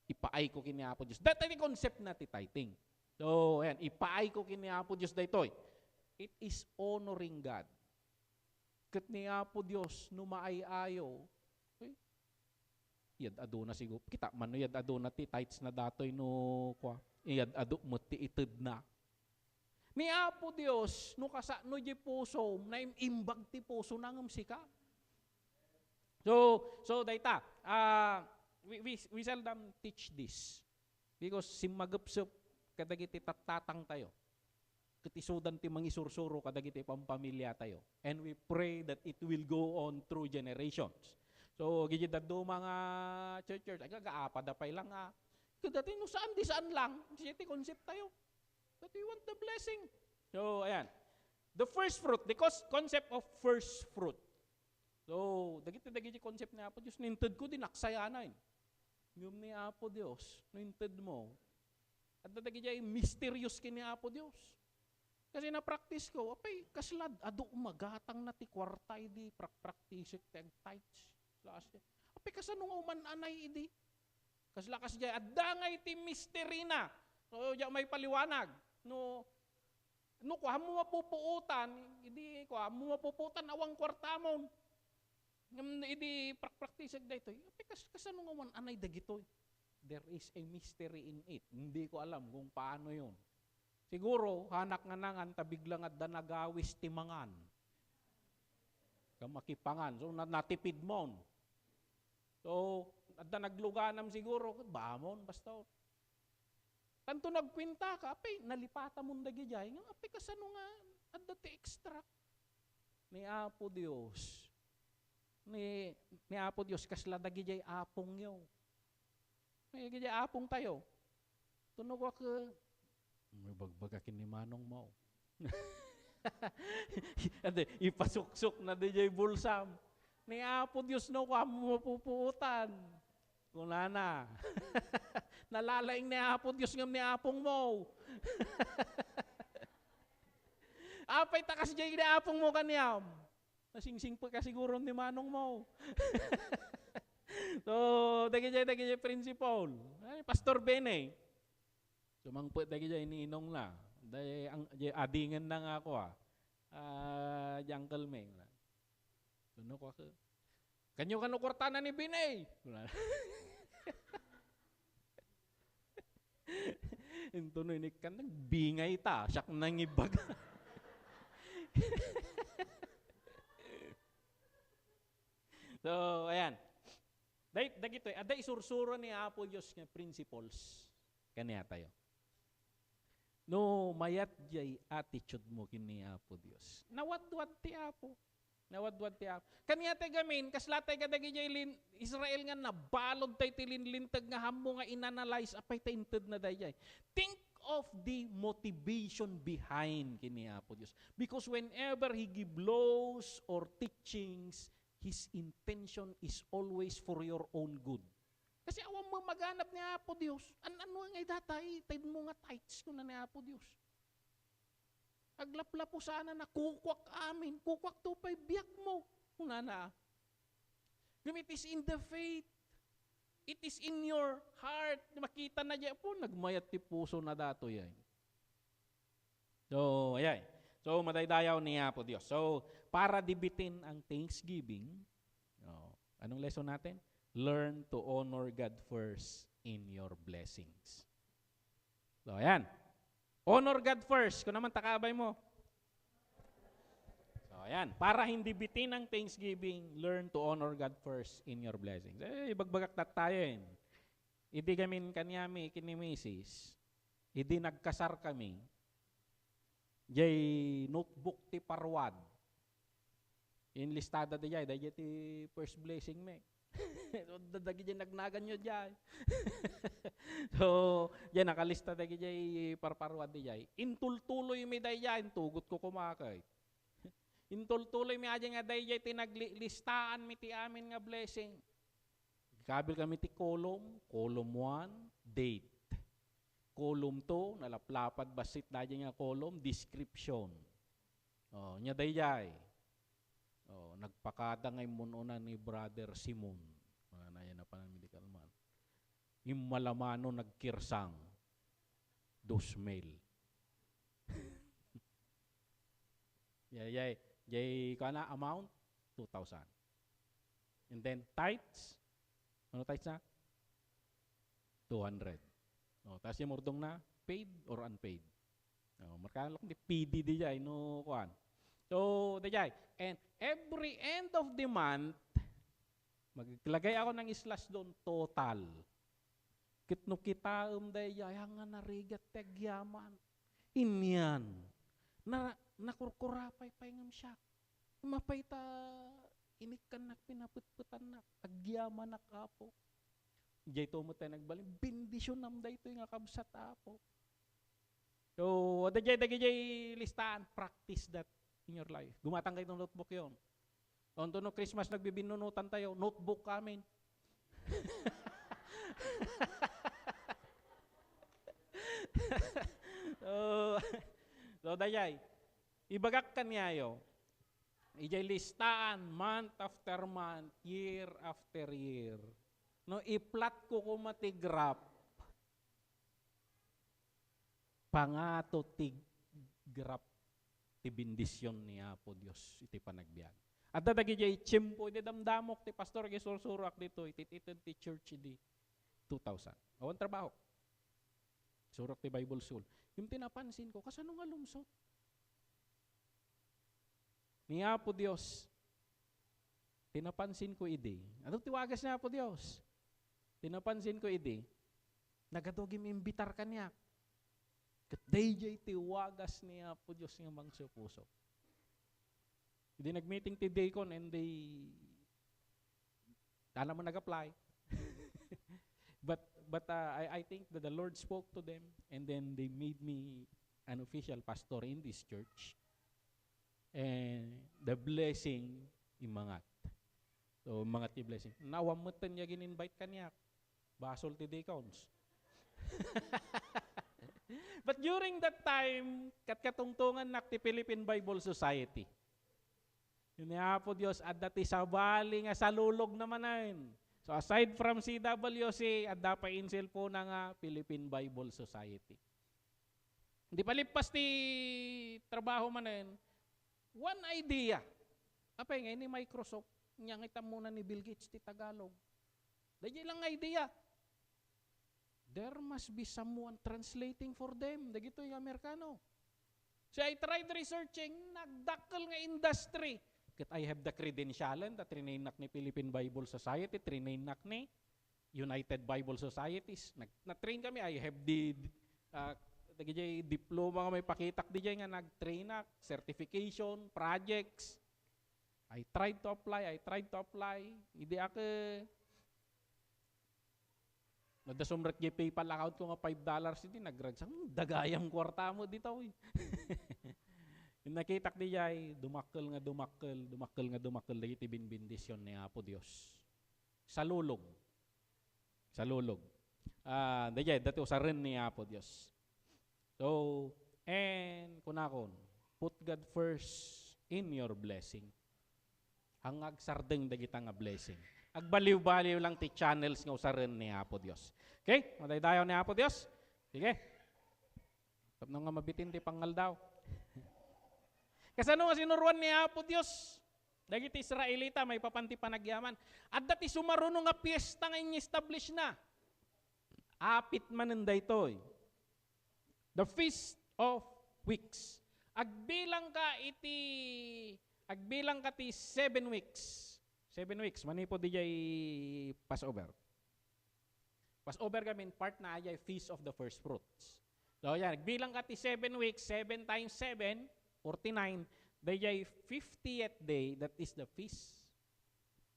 Ipaay ko kini Apo Diyos. Dito yung concept na ti tithing. So, ayan, ipaay ko kini Apo Diyos dito. It is honoring God. Kat ni Apo Diyos, numaayayo, yad ado na siguro. Kita man no yad ado na ti tithes na datoy no kwa. Yad ado mo ti ited na. Ni Apo Dios no kasano di puso na imbag ti puso nangam sika. So dayta. We seldom teach this because simagupsup kadagiti tatang tayo. Katisudan ti mangisursuro kadagiti pampamilya tayo. And we pray that it will go on through generations. So, gijidad do mga church, ay kagaapadapay lang nga. Dati no saan lang, siyete concept tayo. That we want the blessing. So, ayan. The first fruit, the concept of first fruit. So, dagiti concept ni Apo Diyos, ninted ko din aksayanan. Yung ni Apo Diyos, ninted mo. At dagiti mysterious kini Apo Diyos. Kasi na-practice ko, apay, kaslad, ado umagatang na ti kwartay di, practice tag tithes. Apay kasanong uman anay idi. Kaslakas jay adangay ti mystery na. So diya may paliwanag. No kuha mo mapupuutan, idi kuha mo mapuputan awang kwartamon. Ngem idi practice dayto. Apay kasanong uman anay dagitoy. There is a mystery in it. Hindi ko alam kung paano 'yon. Siguro hanak nga nangan tabiglang at danagawis timangan. Kamakipangan. So natipid mo. So, at nagluganam siguro, bamon, basta. Tanto nagkwinta ka, apay, nalipata mong dagijay, nga, apay, kasano nga, at dati extract. Ni Apo Diyos, ni Apo Diyos, kasla dagijay apong yo. May kaya apong tayo. Tunog ako, may bagbagakin ni Manong mo. Ate, ipasuksok na di jay bulsam. Ni Apo Diyos no, kamo mapupuutan. Kuna na. Nalalaing ni Apo Diyos ngam ni Apong mo. Apay takas jay ni Apong mo kanyam. Nasingsing pa ka siguro ni Manong mo. So, dagi jay principal. Ay, Pastor Bene. Sumangpot dagi jay ni Inong na. Dahil adingan na nga ako Uncle May. Ano ko ako? Kanyo kwarta ni Binay. Ito no, inikan nang bingay ta. Siyak nang ibaga. So, ayan. Dagito ada isursuro ni Apo Diyos nga principles. Kaniya tayo. No, mayat jay attitude mo kini Apo Dios. Nawadwad ti Apo. Kaniya tay gamin, kaslatay kadagi jay Israel nga nabalod tay ti linlintag nga hammo nga inanalyze apay tay inted na dayay. Think of the motivation behind kini Apo Dios. Because whenever He give laws or teachings, His intention is always for your own good. Kasi awang mo maganap ni Apo Diyos. Ano nga idatay? Tayo mo nga tights ko na ni Apo Diyos. Aglaplapo sana na kukwak amin. Kukwak to pa'y biyak mo. Una na. It is in the faith. It is in your heart. Makita na dyan po, nagmayat ti puso na dato yan. So, ayan. So, madaydayaw ni Apo Diyos. So, para dibitin ang Thanksgiving, anong lesson natin? Learn to honor God first in your blessings. So, ayan. Honor God first. Kung naman takabay mo. So, ayan. Para hindi bitin ang Thanksgiving, learn to honor God first in your blessings. Ibagbagak tayo yun. Hindi kami kanyami kinimisis. Hindi nagkasar kami. Jay notebook ti parwad. Inlistada di jay. Dahil ti first blessing me. Dagi dyan nagnagan nyo dyan. So, dyan nakalista dagi dyan parparwad di dyan. Intultuloy mi day dyan, tugot ko kumakay. Intultuloy mi adyan nga day dyan, tinaglistaan mi ti amin nga blessing. Kabil kami ti column 1, date. Column 2, nalaplapad basit dyan nga column, description. Nya day dyan. Nagpakada ngay mununa ni Brother Simon. Na yan na pa ng medical man. Yung malamano nagkirsang. 2,000. Yay, kana amount? 2,000. And then tithes? Ano tithes na? 200. Tapos yung murdong na, paid or unpaid? Markaan lang di PD di jay, no kuan. So, dayay. And every end of the month, maglagay ako ng slash doon, total. Kitno kita dayay, nga narigat tegyaman. Inyan. Nakurkurapay pa yung siya. Mapay ta, inikan na pinaputputan na, agyaman na kapo. Diyay to mo tayo nagbaling, bindisyon nam da ito yung akabsat apo. So, dayay listaan, practice that in your life. Gumatang kayo ng notebook yun. Onto no Christmas, nagbibinunutan tayo, notebook kami. So dayay, ibagak kanyayo, ijay listaan, month after month, year after year. No, iplat ko matigrap, pangato tigrap, bindisyon ni Apo Diyos iti panagbiag. At dadagi jay chimpo iti damdamok ti pastor kay sursurak dito iti ti church di 2,000. Awan trabaho. Surak ti Bible School. Yung tinapansin ko, kasano nga lumsot? Ni Apo Diyos, tinapansin ko idi. Ano tiwagas ni Apo Diyos? Tinapansin ko idi. Nagadogim imbitar kanya. Kat dayjay tiwagas ni Apo Diyos nga mangso puso. Hindi nag-meeting ti Deacon and they tala mo nag-apply. I think that the Lord spoke to them, and then they made me an official pastor in this church. And the blessing imangat. So, mga ti blessing. Nawamutan niya gin-invite kanya. Basol ti deacons. But during that time, katungtungan nak ti Philippine Bible Society. Yun nga po Diyos, at dati sabali nga salulog naman namin. So aside from CWC, at dapat insel po na Philippine Bible Society. Hindi palipas ti trabaho man na one idea. Apay nga, ni Microsoft, nyangita muna ni Bill Gates ti Tagalog. Dahil lang idea. There must be someone translating for them. Dagito yung Amerikano. So I tried researching, nagdakkel nga industry. Kat I have the credentialan, that trinainak ni Philippine Bible Society, trinainak ni United Bible Societies. Na-train kami, I have the diploma nga may pakitak di nga nag-trainak, certification, projects. I tried to apply. Hindi ako nadasumrek yung PayPal account ko nga $5 hindi nag-grad. Dagayang kwarta mo dito. Yung nakitak di jay, dumakkel dagiti binbindisyon ni Apo Dios. Salulog. Dajay, dati usarin ni Apo Dios. So, and kunakon, put God first in your blessing. Hangag sardeng dagita nga blessing. Agbaliw-baliw lang ti channels nga usarin ni Apo Dios. Okay? Matay-dayaw ni Apo Dios. Sige. Tap nga mabitin ti pangal daw. Kasano nga sinuruan ni Apo Dios? Dagiti Israelita may papanti panagyaman. At dati sumaruno nga piyesta nga in-establish na. Apit manenday toy. The Feast of Weeks. Agbilang ka ti 7 weeks. 7 weeks, manipo di jay Passover. Passover gamin, part na ay Feast of the First Fruits. So yan, bilang ka ti 7 weeks, 7 times 7, 49, di jay 50th day, that is the feast.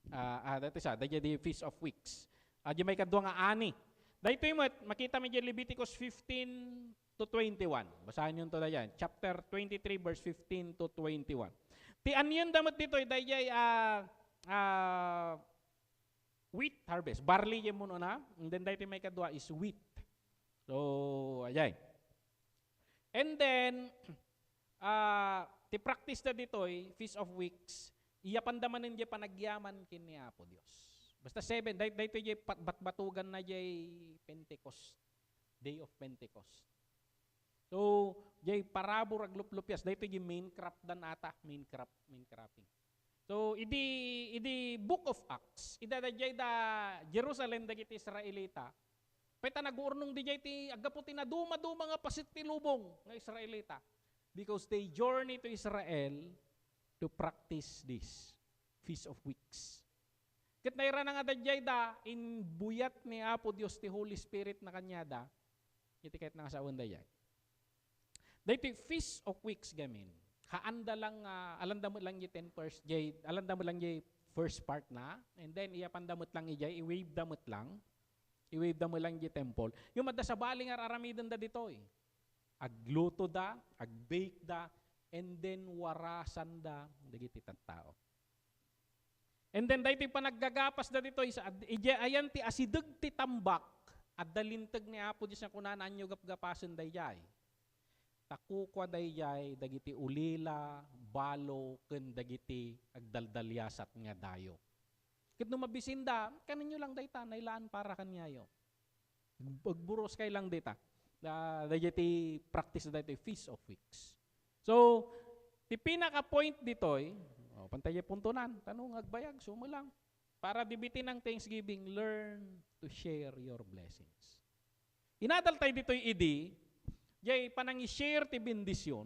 That is the Feast of Weeks. Di may kadwa nga ani. Dahito yung makita mo dyan Leviticus 15 to 21. Basahin yun to na yan. Chapter 23, verse 15 to 21. Ti anyon damot dito, di jay wheat harvest. Barley yung muna na. And then dahito may kadwa is wheat. So, ayay. And then, ti practice na dito Feast of Weeks, iyapandaman niya panagyaman kini Apo Dios. Basta 7, dahito yung batbatugan na yung Pentecost. Day of Pentecost. So, yung parabor agluplupias, dahito yung main crop dan ata. Main cropping. So, idi Book of Acts, idadajay da Jerusalem dagiti Israelita. Peta nag-uurnong dijay ti agaputi na duma nga pasit ti lubong ng Israelita because they journey to Israel to practice this Feast of Weeks. Ket naira nga dajay da in buyat ni Apo Dios ti Holy Spirit na kanyada. Iti kahit nga sa dayay. Dahiti Feast of Weeks gamin. Haanda lang, alanda mo lang yung 10%, alanda mo lang yung first part na, and then iyapandamot lang ijay, i-wave damot lang yung temple. Yung madasabali nga aramidon da dito Agluto da, agbake da, and then warasan da, dagiti tao. And then dahito pa naggagapas da dito, ayan ti asideg ti tambak, at dalintag ni Apo Diyos na kunanan nyo gapgapasan da ijay. Takukwa dayjay dagiti ulila, balo, ken dagiti agdaldalyasat nga dayo. Ket no mabisinda, kaninyo lang dayta nailaan para kanyayo. Pagburos kay lang dayta. Dagiti practice dayta Feast of Weeks. So, ti pinaka point ditoy, pantay puntunan, tanong agbayag sumulang. Para dibitin ng Thanksgiving, learn to share your blessings. Inadal tayo ditoy idi jay panang i-share ti bendisyon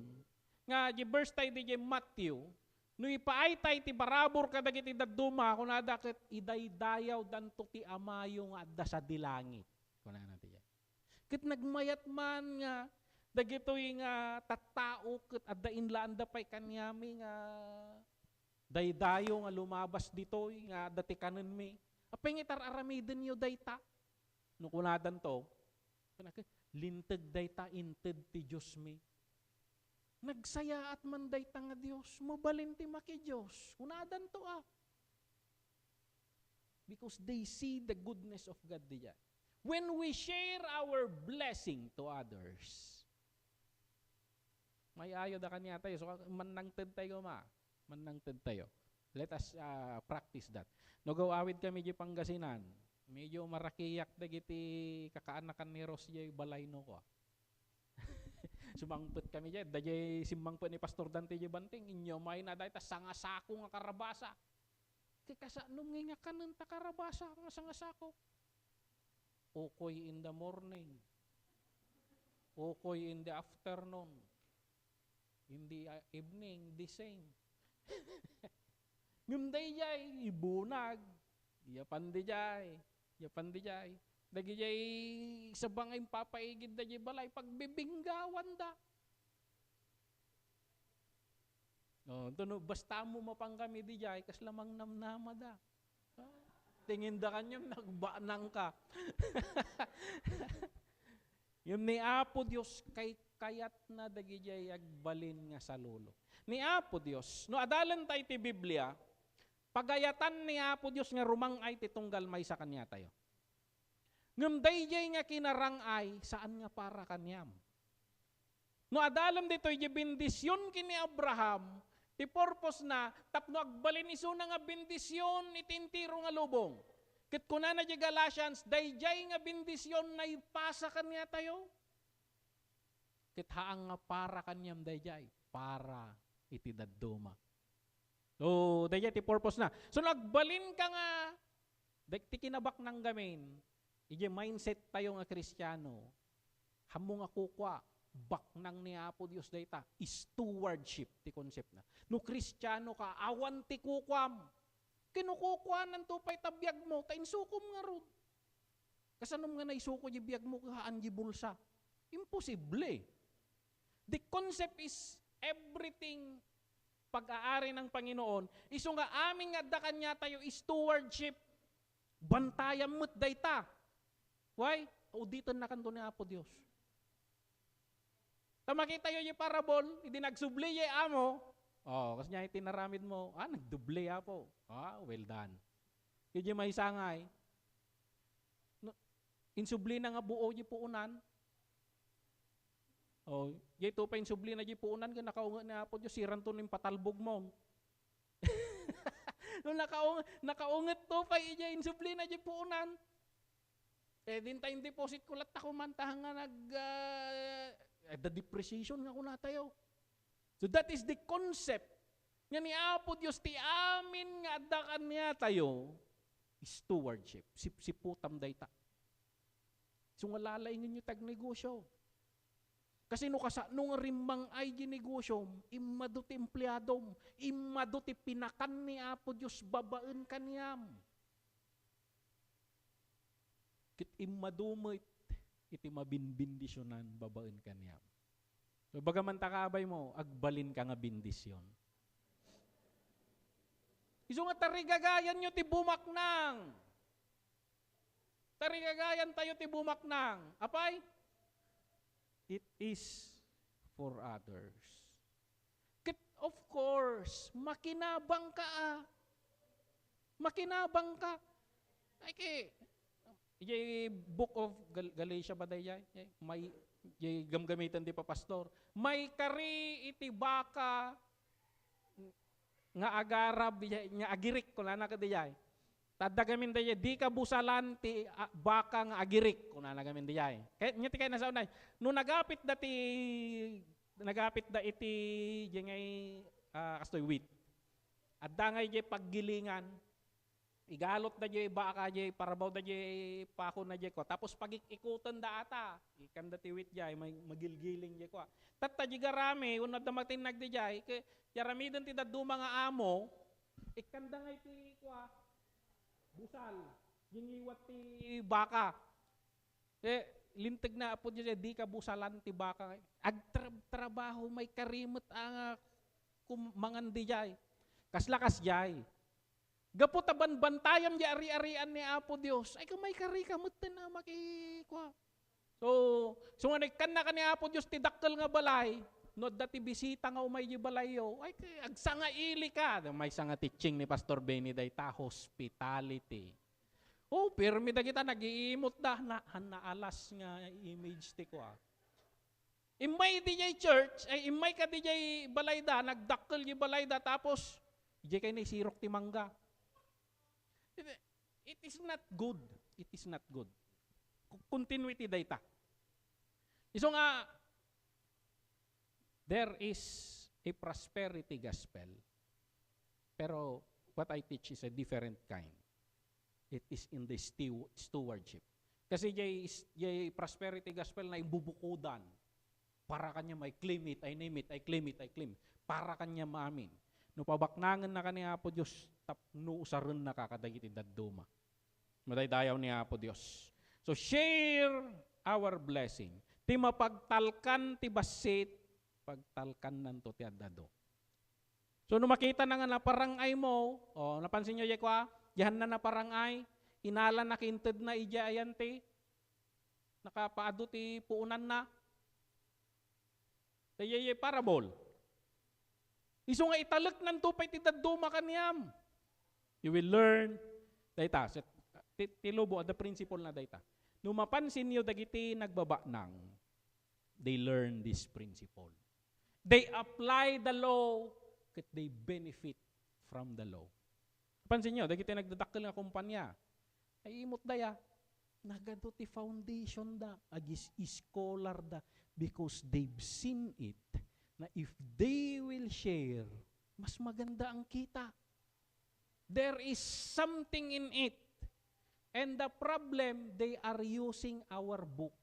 nga di verse tayo di jay Matthew no ipaay tayo ti barabor kadagiti daduma kunada ket idaydayaw danto ti amayo nga adda sa dilangit kunana natin yan ket nagmayat man nga dagitoy nga tattao ket adda inlaan da pay kanyami nga daydayo nga lumabas ditoy nga dati kanen mi apeng itar aramiden yo dayta Nukunadan to, lintag dayta inted ti Diyos mi. Nagsaya at man dayta nga Diyos, mabalin ti maki Diyos. Kunadan to Because they see the goodness of God diyan. When we share our blessing to others, may ayo da kanya tayo. So, manangted tayo manangted tayo. Let us practice that. Nagawawid kami di Pangasinan. Medyo marakiyak da giti kakaanakan ni Ros jay balay no ko. Sumangput kami jay. Dajay simbangput ni Pastor Dante jay Banting. Inyo may na dahi ta sangasako nga karabasa. Kikasanong nga kanan ta karabasa nga sangasako. Okoy in the morning. Okoy in the afternoon. In the evening, the same. Ngumday jay, ibunag. Yapan di jay. Dagi jay sabang ang papaigid da jay balay, pagbibinggawan da. Basta mo mapang kami di jay, kas lamang namnama da. Tingin da kanyang nagbanang ka. Yung ni Apo Diyos kay kayat na dagi jay agbalin nga sa lulo. Ni Apo Diyos, no adalan tayo ti Biblia, pagayatan ni Apo Diyos nga rumang ay titunggal may sa kanya tayo. Ngam dayjay nga kinarang ay saan nga para kanyam. No adalam dito yung bendisyon kini Abraham, ti purpose na tapno agbalin iso na nga bendisyon itintiro nga lubong. Kit kuna na di Galatians, dayjay nga bendisyon na ipasa kanya tayo. Kit haang nga para kanyam dayjay, para iti dadduma. So, dayjay ti purpose na. So nagbalin ka nga, ti kinabak ng gamin, ije mindset tayo nga Kristiyano, hamo nga kukwa, bak nang ni Apo Diyos dayta, stewardship ti concept na. No Kristiyano ka, awan ti kukwam, kinukukwanan to pa'y tabiyag mo, tainsukom nga ron. Kasanom nga naisuko di biyag mo kaan di bulsa. Imposible. The concept is everything pag-aari ng Panginoon, iso nga aming nga da kanya tayo stewardship, bantayan mo't dayta. Why? Auditan na kanto ni Apo Diyos. Tamakita yun yung parabol, hindi nagsubli yung amo, kasi niya itinaramid mo, nagdubli Apo. Well done. Yun yung may sangay. Insubli na nga buo yung puunan. Yung ito pa insubli na yung puunan, nakaunga ni Apo Diyos, siran to ng patalbog mo. Nung nakaungat to pa yung insubli na yung puunan, din tayong deposit ko lat ako mantahan nga the depreciation nga ko na tayo. So that is the concept nga ni Apo Diyos ti amin nga adakan niya tayo stewardship. Siputam dayta. So nga lalay ninyo tag negosyo. Kasi no rimbang ay ginegosyo, imado ti empleyadom, imado ti pinakan ni Apo Diyos babaan kaniyam. Kit imadumit iti mabinbindisyonan babaen kaniyam. So bagaman takabay mo, agbalin ka nga bindisyon. Iso nga tarigagayan nyo ti bumaknang. Tarigagayan tayo ti bumaknang. Apay? It is for others. Kit of course, makinabang ka Makinabang ka. Ay yung book of Galatia ba day may gamgamitan di pa pastor. May kari iti baka nga agarab nga agirik kung nana ka di tadagamin day di ka busalan ti baka nga agirik kung nana gamin di kaya nyati kayo nasa unay no nagapit da iti jengay kastoy wheat at dangay jay paggilingan igalot na jay baka jay parabaw na jay pako na jay ko. Tapos pag ikutan da ata, ikan da tiwit jay, may magilgiling jay ko. Tatta jay garami, unad na matinag di jay, yaramidan ti daduma nga amo, ikan da ngay ti ko, busal, yung liwat ti baka. Lintig na po jay, di ka busalan ti baka. Agtrabaho, may karimot ang mangandi jay. Kaslakas jay. Gaputaban bantayam di ari-arian ni Apo Dios. Ay kamay kari kamutan na makikwa. So nga nagkan na ka ni Apo Dios ti dakkel nga balay. No dati bisita nga umay di balayo. Ay agsa nga ili ka. May nga teaching ni Pastor Benny dayta hospitality. Oh, pirmi da kita nagiimot da na naalas nga image ti ko. Imay di jay church, ay imay ka di jay balay da, nagdakkel di balay da tapos di kay naisirok ti mangga. It is not good. It is not good. Continuity data. Iso nga, there is a prosperity gospel. Pero what I teach is a different kind. It is in the stewardship. Kasi jay prosperity gospel na ibubukudan. Para kanya may claim it, I name it, I claim it, I claim. Para kanya maamin. No pabaknangan na kaniya Apo Diyos, tapno usaran na kakadagiti dadduma. Madaydayaw ni Apo Diyos. So share our blessing. Ti mapagtalkan ti basit, pagtalkan nanto ti addado. So no makita na nga na parangay mo, napansin nyo kwa, yahan na parangay, inala na kinted na ija ayan ti, nakapaado ti puunan na, tayay parabol. Iso nga italak ng tupay ti dadduma kaniyam. You will learn, dayta, tilubo at the principle na dayta. Nung mapansin nyo dagiti nagbaba nang, they learn this principle. They apply the law, kat they benefit from the law. Pansin nyo, dagiti nagdadakkel nga kumpanya, ay imot daya, nagado ti foundation da, agis scholar da, because they've seen it, na if they will share, mas maganda ang kita. There is something in it. And the problem, they are using our book.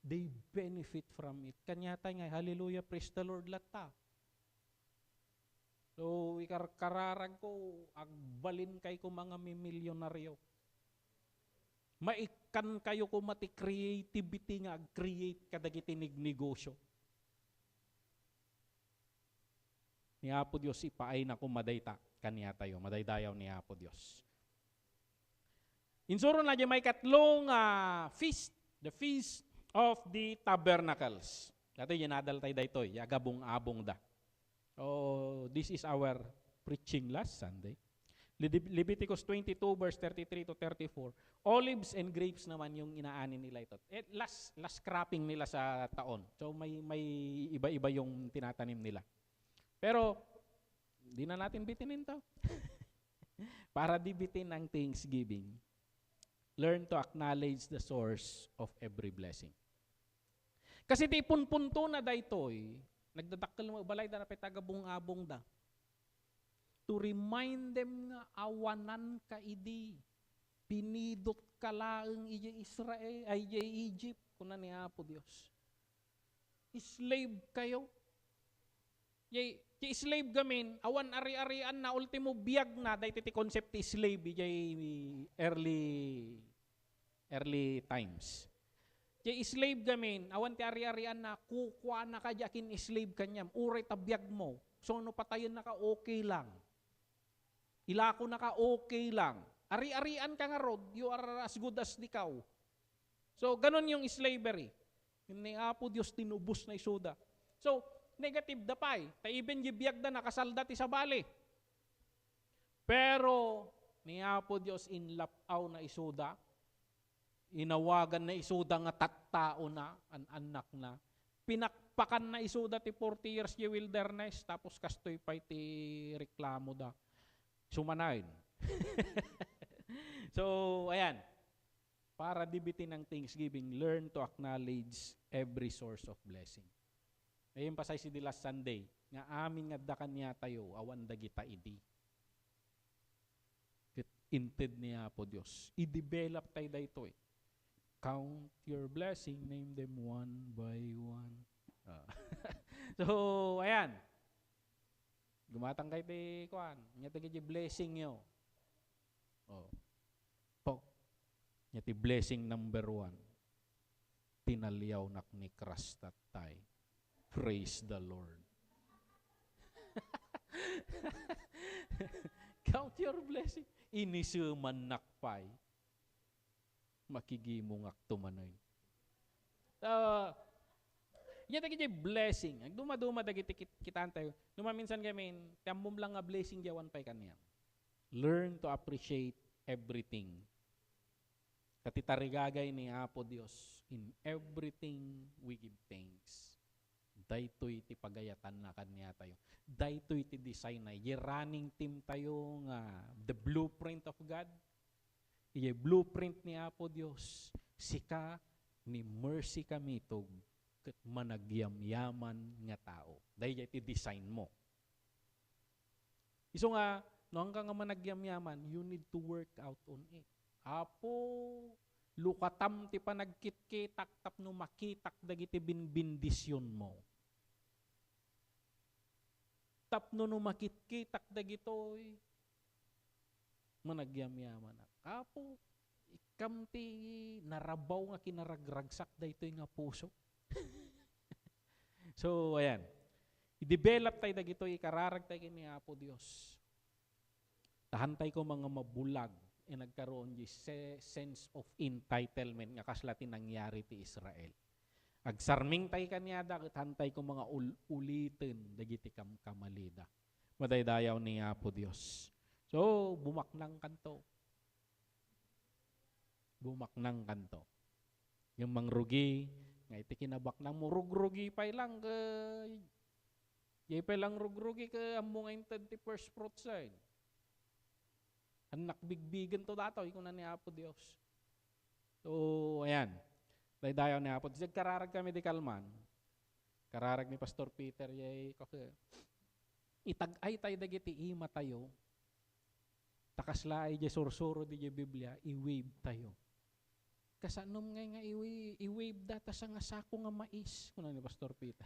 They benefit from it. Kanyata nga, hallelujah, praise the Lord lata. So, ikararag ko, agbalin kay ko mga milyonaryo. Maikan kayo ko mati creativity nga, create kadagiti negosyo. Ni Apo Diyos, ipaay na ko madayta, kanya tayo, madaydayaw ni Apo Diyos. Insuro na dyan may katlong feast, the Feast of the Tabernacles. Dati yan adal tayo dito, yagabong-abong da. Oh, this is our preaching last Sunday. Leviticus 22 verse 33 to 34. Olives and grapes naman yung inaanin nila ito. Last cropping nila sa taon. So may iba-iba yung tinatanim nila. Pero di na natin bitinin to. Para di bitin ang Thanksgiving. Learn to acknowledge the source of every blessing. Kasi ti punpunto na daytoy, nagdadakkel mo balay da na petagabong-abong da. To remind them nga awanan ka idi. Pinidot ka laeng ija Israel, ay ija Egypt, kuna ni Apo Dios. Slave kayo. Jay slave gamin, awan ari-arian na ultimo biyag na, dahi ti concept ti slave, jay early times. Jay slave gamin, awan ti ari-arian na, kukwa na ka jakin slave kanyam, uray tabiyag mo, so no patayon na ka okay lang. Ilako na ka okay lang. Ari-arian ka nga rod, you are as good as dikaw. So ganon yung slavery. Yung ni Apo Dios tinubos na isuda. So, negative da pay. Taiben gibiyag da nakasalda ti sa bali. Pero ni Apo Dios inlapaw na isuda. Inawagan na isuda nga tattao na, an anak na. Pinakpakan na isuda ti 40 years di wilderness tapos kastoy pay ti reklamo da. Sumanayin. So, ayan. Para dibitin ng Thanksgiving, learn to acknowledge every source of blessing. Ayun pasay si di last Sunday, nga amin nga dakan niya tayo, awan dagita idi. Inted niya po Diyos. I-develop tayo dito eh. Count your blessing, name them one by one. So, ayan. Gumatang kay ti kuan, nya ti blessing yo. Oh. Pok. Nya ti blessing number 1. Tinalyaw nak ni Krastatay. Praise the Lord. Count your blessing. Inisuman nakpay. Makigimong aktumanoy. Yan dagiti blessing. Ang dumaduma dagiti kitaan tayo. Dumaminsan kami, tiamom lang nga blessing jawan pay kaniya. Learn to appreciate everything. Katitarigagay ni Apo Dios, in everything we give thanks. Daytoy ti pagayatan na kaniya tayo. Daytoy ti design na. Ye running team tayo nga the blueprint of God. Ye blueprint ni Apo Dios. Sika ni mercy kami tog ket managyamyaman nga tao. Dahil iti design mo. Iso nga, no hanggang nga managyamyaman, you need to work out on it. Apo, lukatam ti panagkitkitak tapno makitak dagiti binbindisyon mo. Tapno no makitkitak dagitoy, managyamyaman. Apo, ikam ti narabaw nga kinaragragsak daytoy nga puso. So, ayan. I-develop tayo dagito, ikararag tayo ni Apo Dios. Tahantay ko mga mabulag e nagkaroon di sense of entitlement nga kaslatin nangyari ti Israel. Agsarming tayo kanyada, hantay ko mga ulitin dagiti kamalida. Madaydayaw ni Apo Dios. So, bumaknang kanto. Bumaknang kanto. Yung mangrugi, nga iti kinabak ng murugrugi pa lang pa lang rugrugi ka amo nga inted ti first fruit side. Anak bigbigan to dato iko na ni Apo Dios. So ayan. Daydayaw ni Apo Dios. Kararag kami di Kalman. Kararag ni Pastor Peter yay itag-ay tayo dagiti ima tayo. Takaslaay di sursuro di Biblia, i-wave tayo. Kasanom nga i-wave data sa nga sako nga mais. Kuna ni Pastor Peter.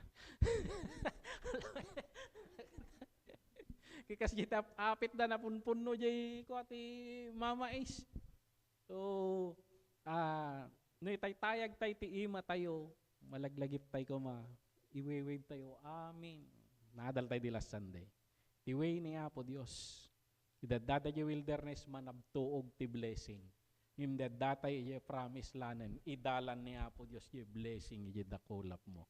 Kikas kita apit da na punpunno jay ko ati mamais. So, no itaytayag tay ti ima tayo, malaglagip tayo ko i-wave tayo. Amen. Nadal tayo di last Sunday. Ti way ni Apo Dios. Idadada di wilderness manabtuog ti blessing. Yung datay iya promise lanan, idalan ni Apo Dios yung blessing iya dakulap mo.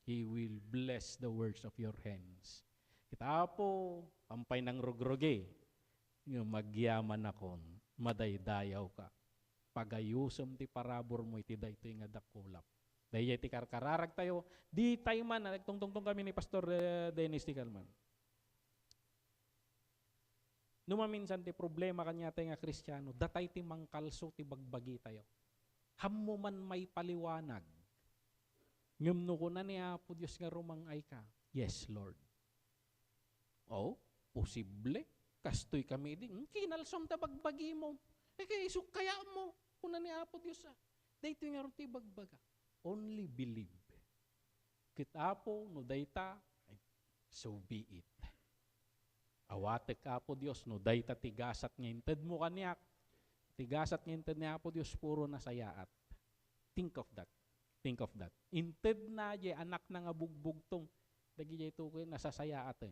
He will bless the works of your hands. Kita Apo, pampay ng rugroge, yung magyaman akon, madaydayaw ka. Pagayusam ti parabor mo iti daytoy nga dakulap. Dahil iti karkararag tayo, di tayo man, nagtungtong kami ni Pastor Dennis Ticalman. Numaminsan ti problema kanya tayo nga Kristiyano, datay ti mangkalso ti bagbagi tayo. Hammo man may paliwanag. Ngumno ko na ni Apo Diyos nga rumangay ka. Yes, Lord. Oh, posible. Kastoy kami din. Kinalsom ta bagbagi mo. Kaya isuk kaya mo. Kuna ni Apo Diyos dayto nga ron ti bagbaga. Only believe. Kitapo, no dayta, so be it. Awatek Apo Dios no dayta tigasat nginted mo kaniak. Tigasat nginted ni Apo Dios puro na sayaat. Think of that. Think of that. Inted na jay anak na nga bugbugtong dagi jay tukoy nasasayaaten.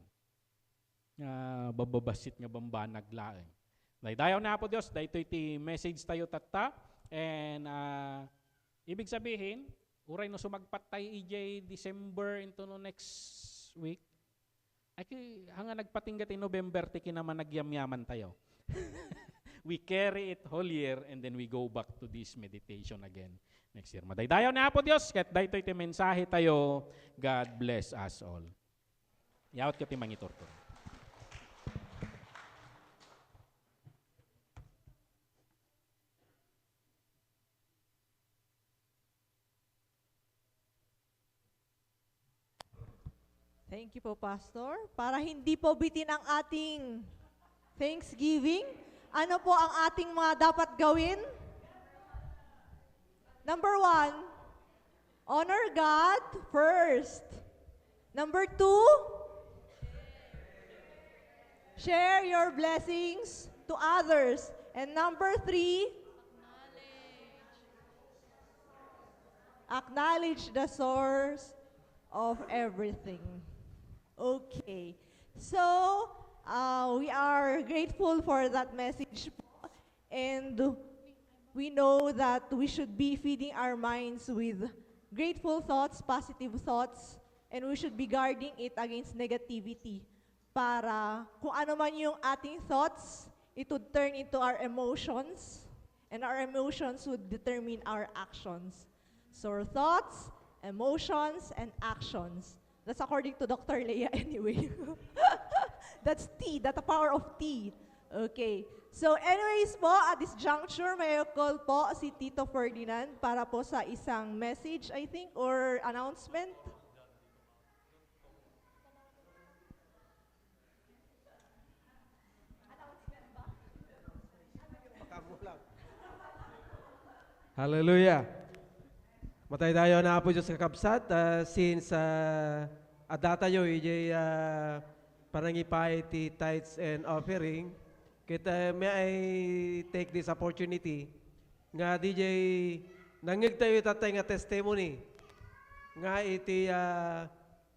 Nga bababasit nga bambanag laeng. Daydayaw na Apo Dios dayto iti message tayo tatta and ibig sabihin uray no sumagpat tayo ijay December into no next week. Ay, hanga nagpatinggat in November, tiki naman nagyamyaman tayo. We carry it whole year and then we go back to this meditation again next year. Madaydayaw na Apo Dios, ket dayto iti mensahe tayo. God bless us all. Yaot ket ti mangiturtur. Thank you po, Pastor. Para hindi po bitin ang ating Thanksgiving, ano po ang ating mga dapat gawin? Number 1, honor God first. Number 2, share your blessings to others. And number 3, acknowledge the source of everything. Okay. So, We are grateful for that message po. And we know that we should be feeding our minds with grateful thoughts, positive thoughts, and we should be guarding it against negativity para kung ano man yung ating thoughts, it would turn into our emotions, and our emotions would determine our actions. So our thoughts, emotions, and actions. That's according to Dr. Leah anyway. That's T, that's the power of T. Okay. So anyways po, at this juncture, may I call po si Tito Ferdinand para po sa isang message, I think, or announcement. Hallelujah. Matay tayo na po Diyos kakabsat. Since adatayo, ijay panangipay ti tithes and offering, kita may I take this opportunity nga DJ nangig tayo tatay nga testimony nga iti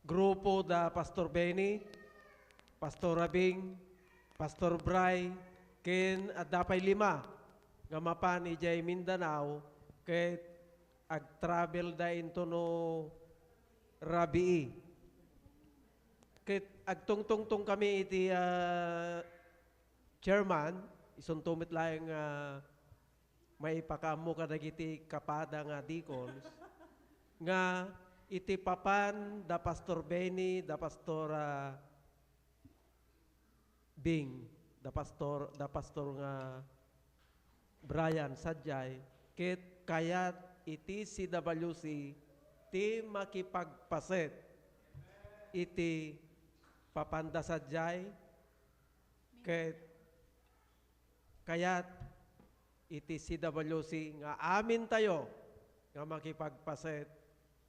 grupo da Pastor Benny, Pastor Rabing, Pastor Bray, ken at dapay lima nga mapan ijay Mindanao kay ag-travel da into no Rabii. Kay agtungtungtong kami iti chairman, isuntumit lang may pakamo kadagiti kapada nga deacons nga iti papan da Pastor Benny, da Pastor Bing, da pastor nga Brian Sadyay, ket kayat iti CWC ti makipagpaset iti papanda Sadyay, ket kayat iti CWC nga amin tayo nga makipagpaset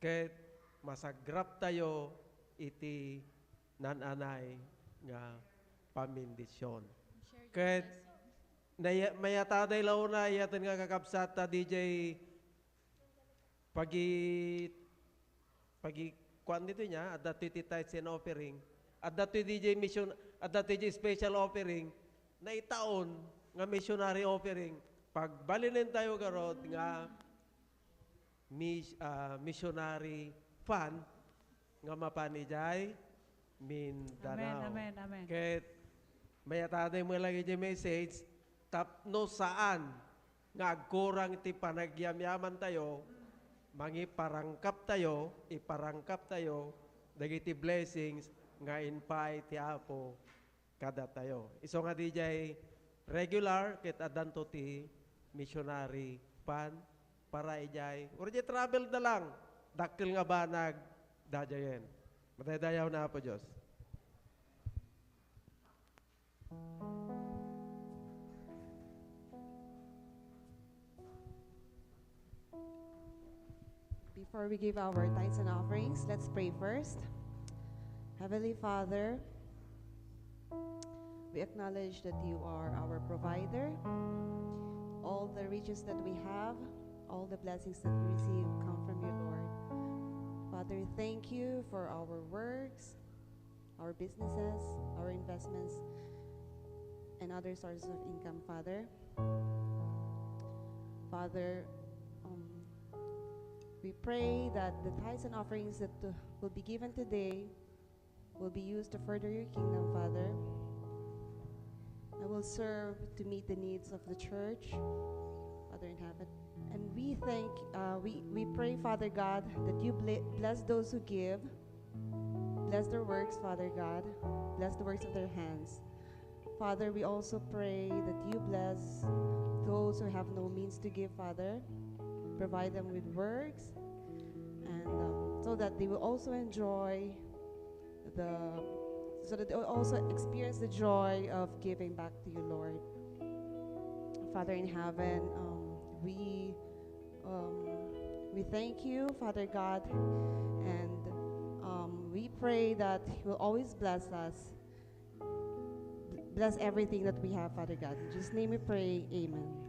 ket masagrap tayo iti nananay nga pamindisyon. Ket mayataday law na yatin nga kakabsat ta DJ pagi kwan dito niya at dati ti tithes and offering at dati DJ mission at dati DJ special offering na itaon nga missionary offering pagbalinin tayo garod nga missionary fund nga mapanijay Mindanao. Amen, amen, amen. Ket mayataday mo lagi di message tapno saan nga agkurang ti panagyamyaman tayo iparangkap tayo dagiti blessings nga inpay ti Apo kada tayo. Iso nga DJ regular ket adanto ti missionary fund para ijay or di travel na lang daktil nga banag dajayen. Mataydayaw na po Diyos. Before we give our tithes and offerings, let's pray first. Heavenly Father, we acknowledge that you are our provider. All the riches that we have, all the blessings that we receive come from you, Lord. Father, thank you for our works, our businesses, our investments, and other sources of income, Father. Father, we pray that the tithes and offerings that will be given today will be used to further your kingdom, Father. I will serve to meet the needs of the church, Father in heaven. And we pray, Father God, that you bless those who give, bless their works, Father God, bless the works of their hands. Father, we also pray that you bless those who have no means to give, Father. Provide them with works, and so that they will also enjoy so that they will also experience the joy of giving back to you, Lord. Father in heaven, we thank you, Father God, and we pray that you will always bless us, bless everything that we have, Father God. In Jesus' name we pray, amen.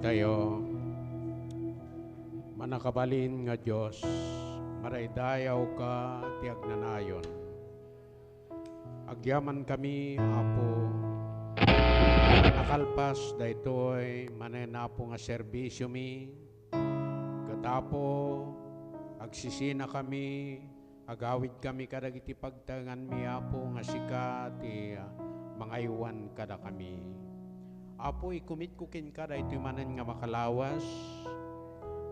tayo. Manakabalin nga Diyos, maraydayaw ka ti agnanayon. Agyaman kami, Apo, nakalpas daytoy manenapo nga serbisyo mi. Katapo, agsisina kami, agawid kami kadag iti pagtangan mi, Apo, nga sika ti mga iwan kada kami. Apo, ikumit ko kin kada ito manan nga makalawas,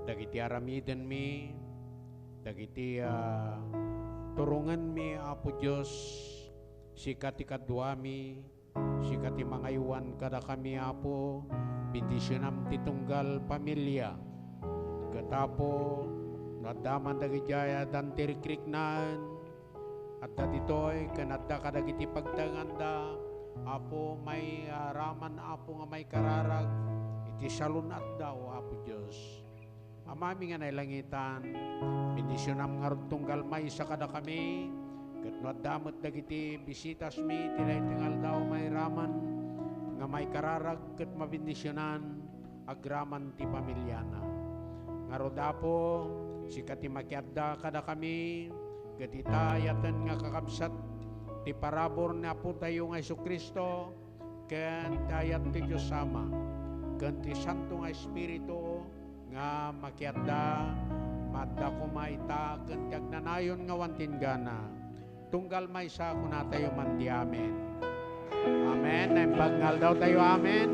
dagiti aramiden mi, dagiti turungan mi, Apo Diyos, sikati kadwa mi, sikati mga iwan kada kami, Apo, bendisyonan ti tunggal pamilya. Katapo, nadaman dagijaya dan tirikriknan, at ditoy kanadda kadagiti pagtanganda, Apo, may raman, Apo, nga may kararag, iti salunat daw, Apo Diyos. Amami nga nailangitan, bendisyonan nga tunggal may isa kada kami, kat nadamot dagiti bisitas mi, tinaytingal daw may raman, nga may kararag, kat mabendisyonan, agraman ti pamilyana. Nga rodapo, sikati makiadda kada kami, kat itayatan nga kakabsat, ti parabor na po tayo nga Jesucristo, ken tayat ti Diyos sama, ken ti Santo nga Espiritu, nga makiadda, madda kumaita, ken ti agnanayon nga wantingana, tunggal may sa kuna tayo man di amen. Amen. Naimpagngal daw tayo, amen.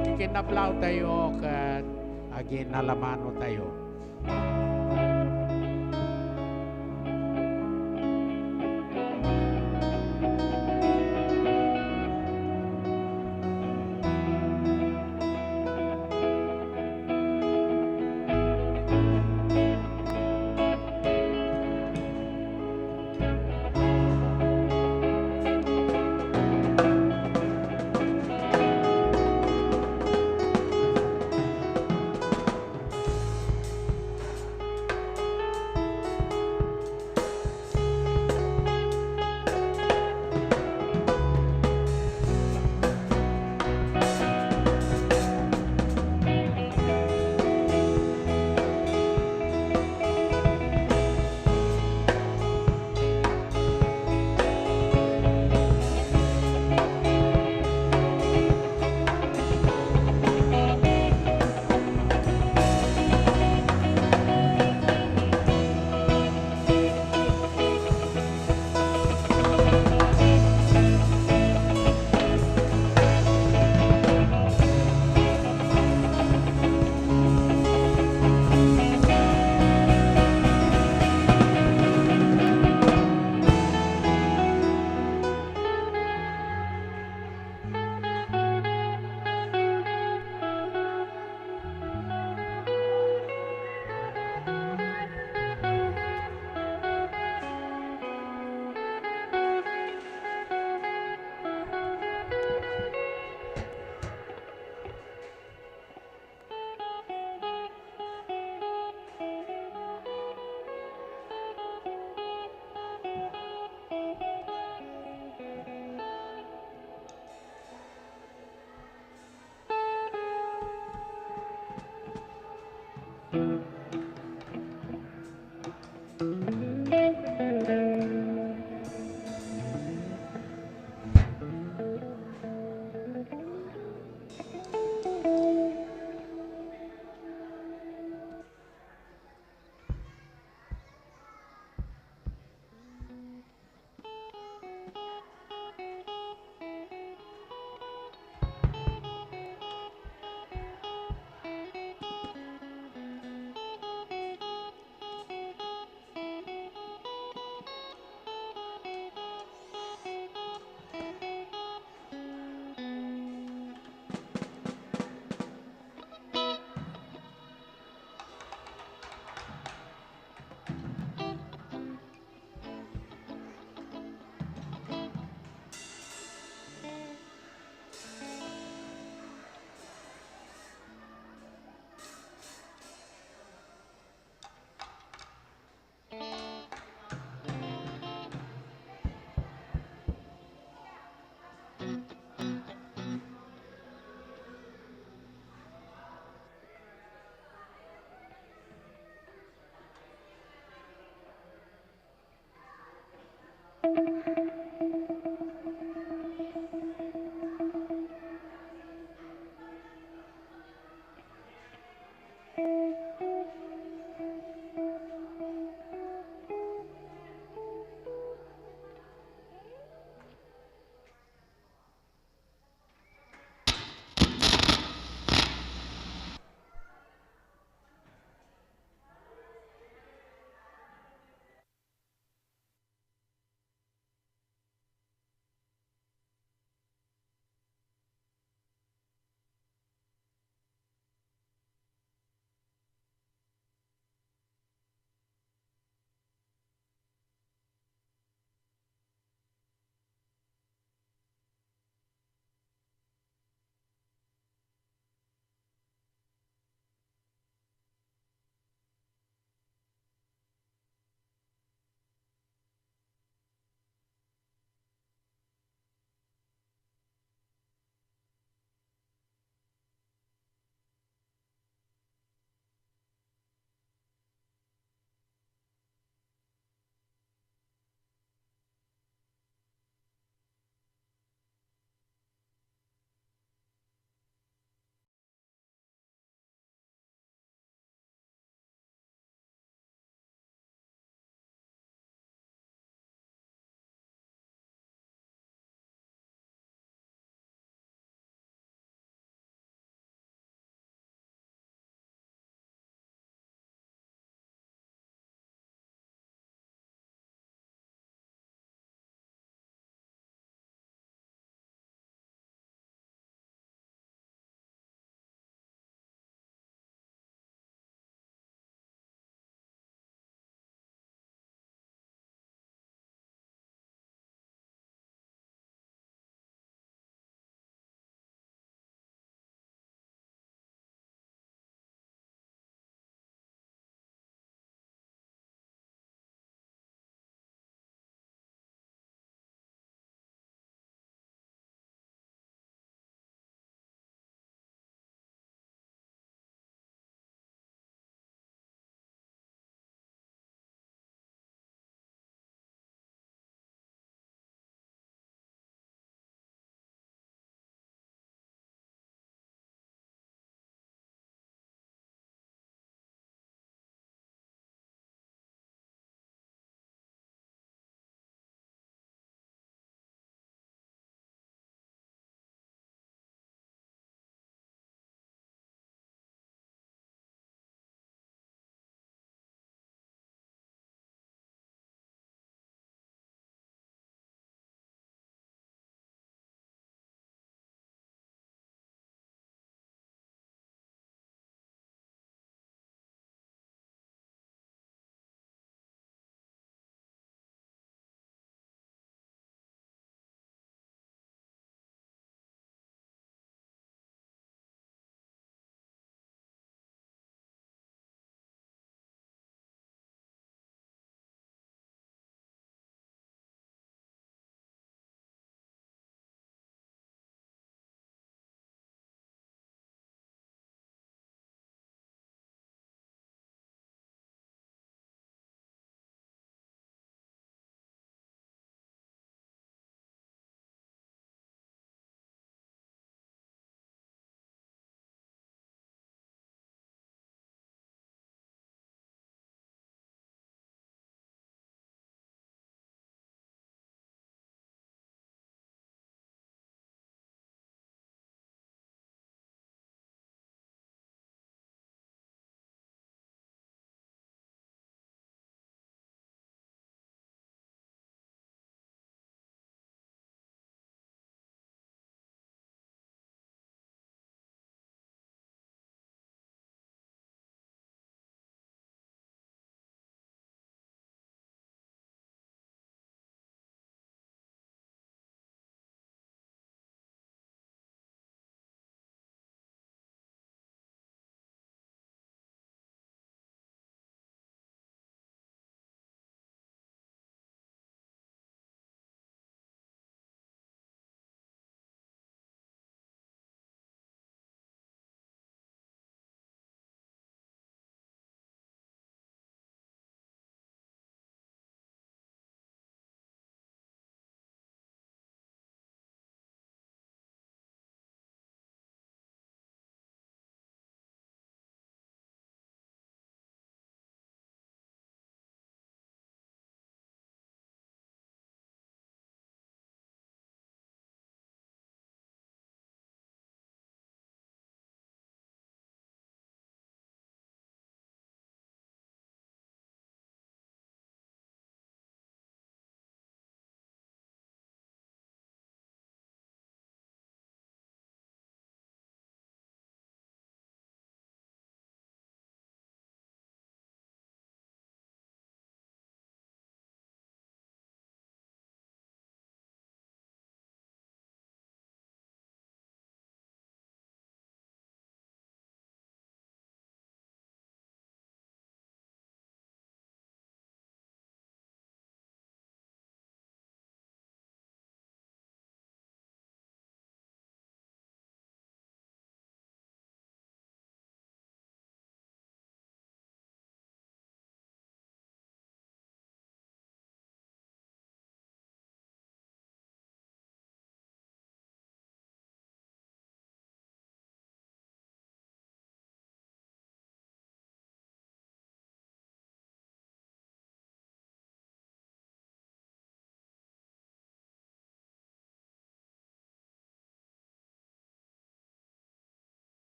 Kikinablaw tayo, ken agin nalamano tayo.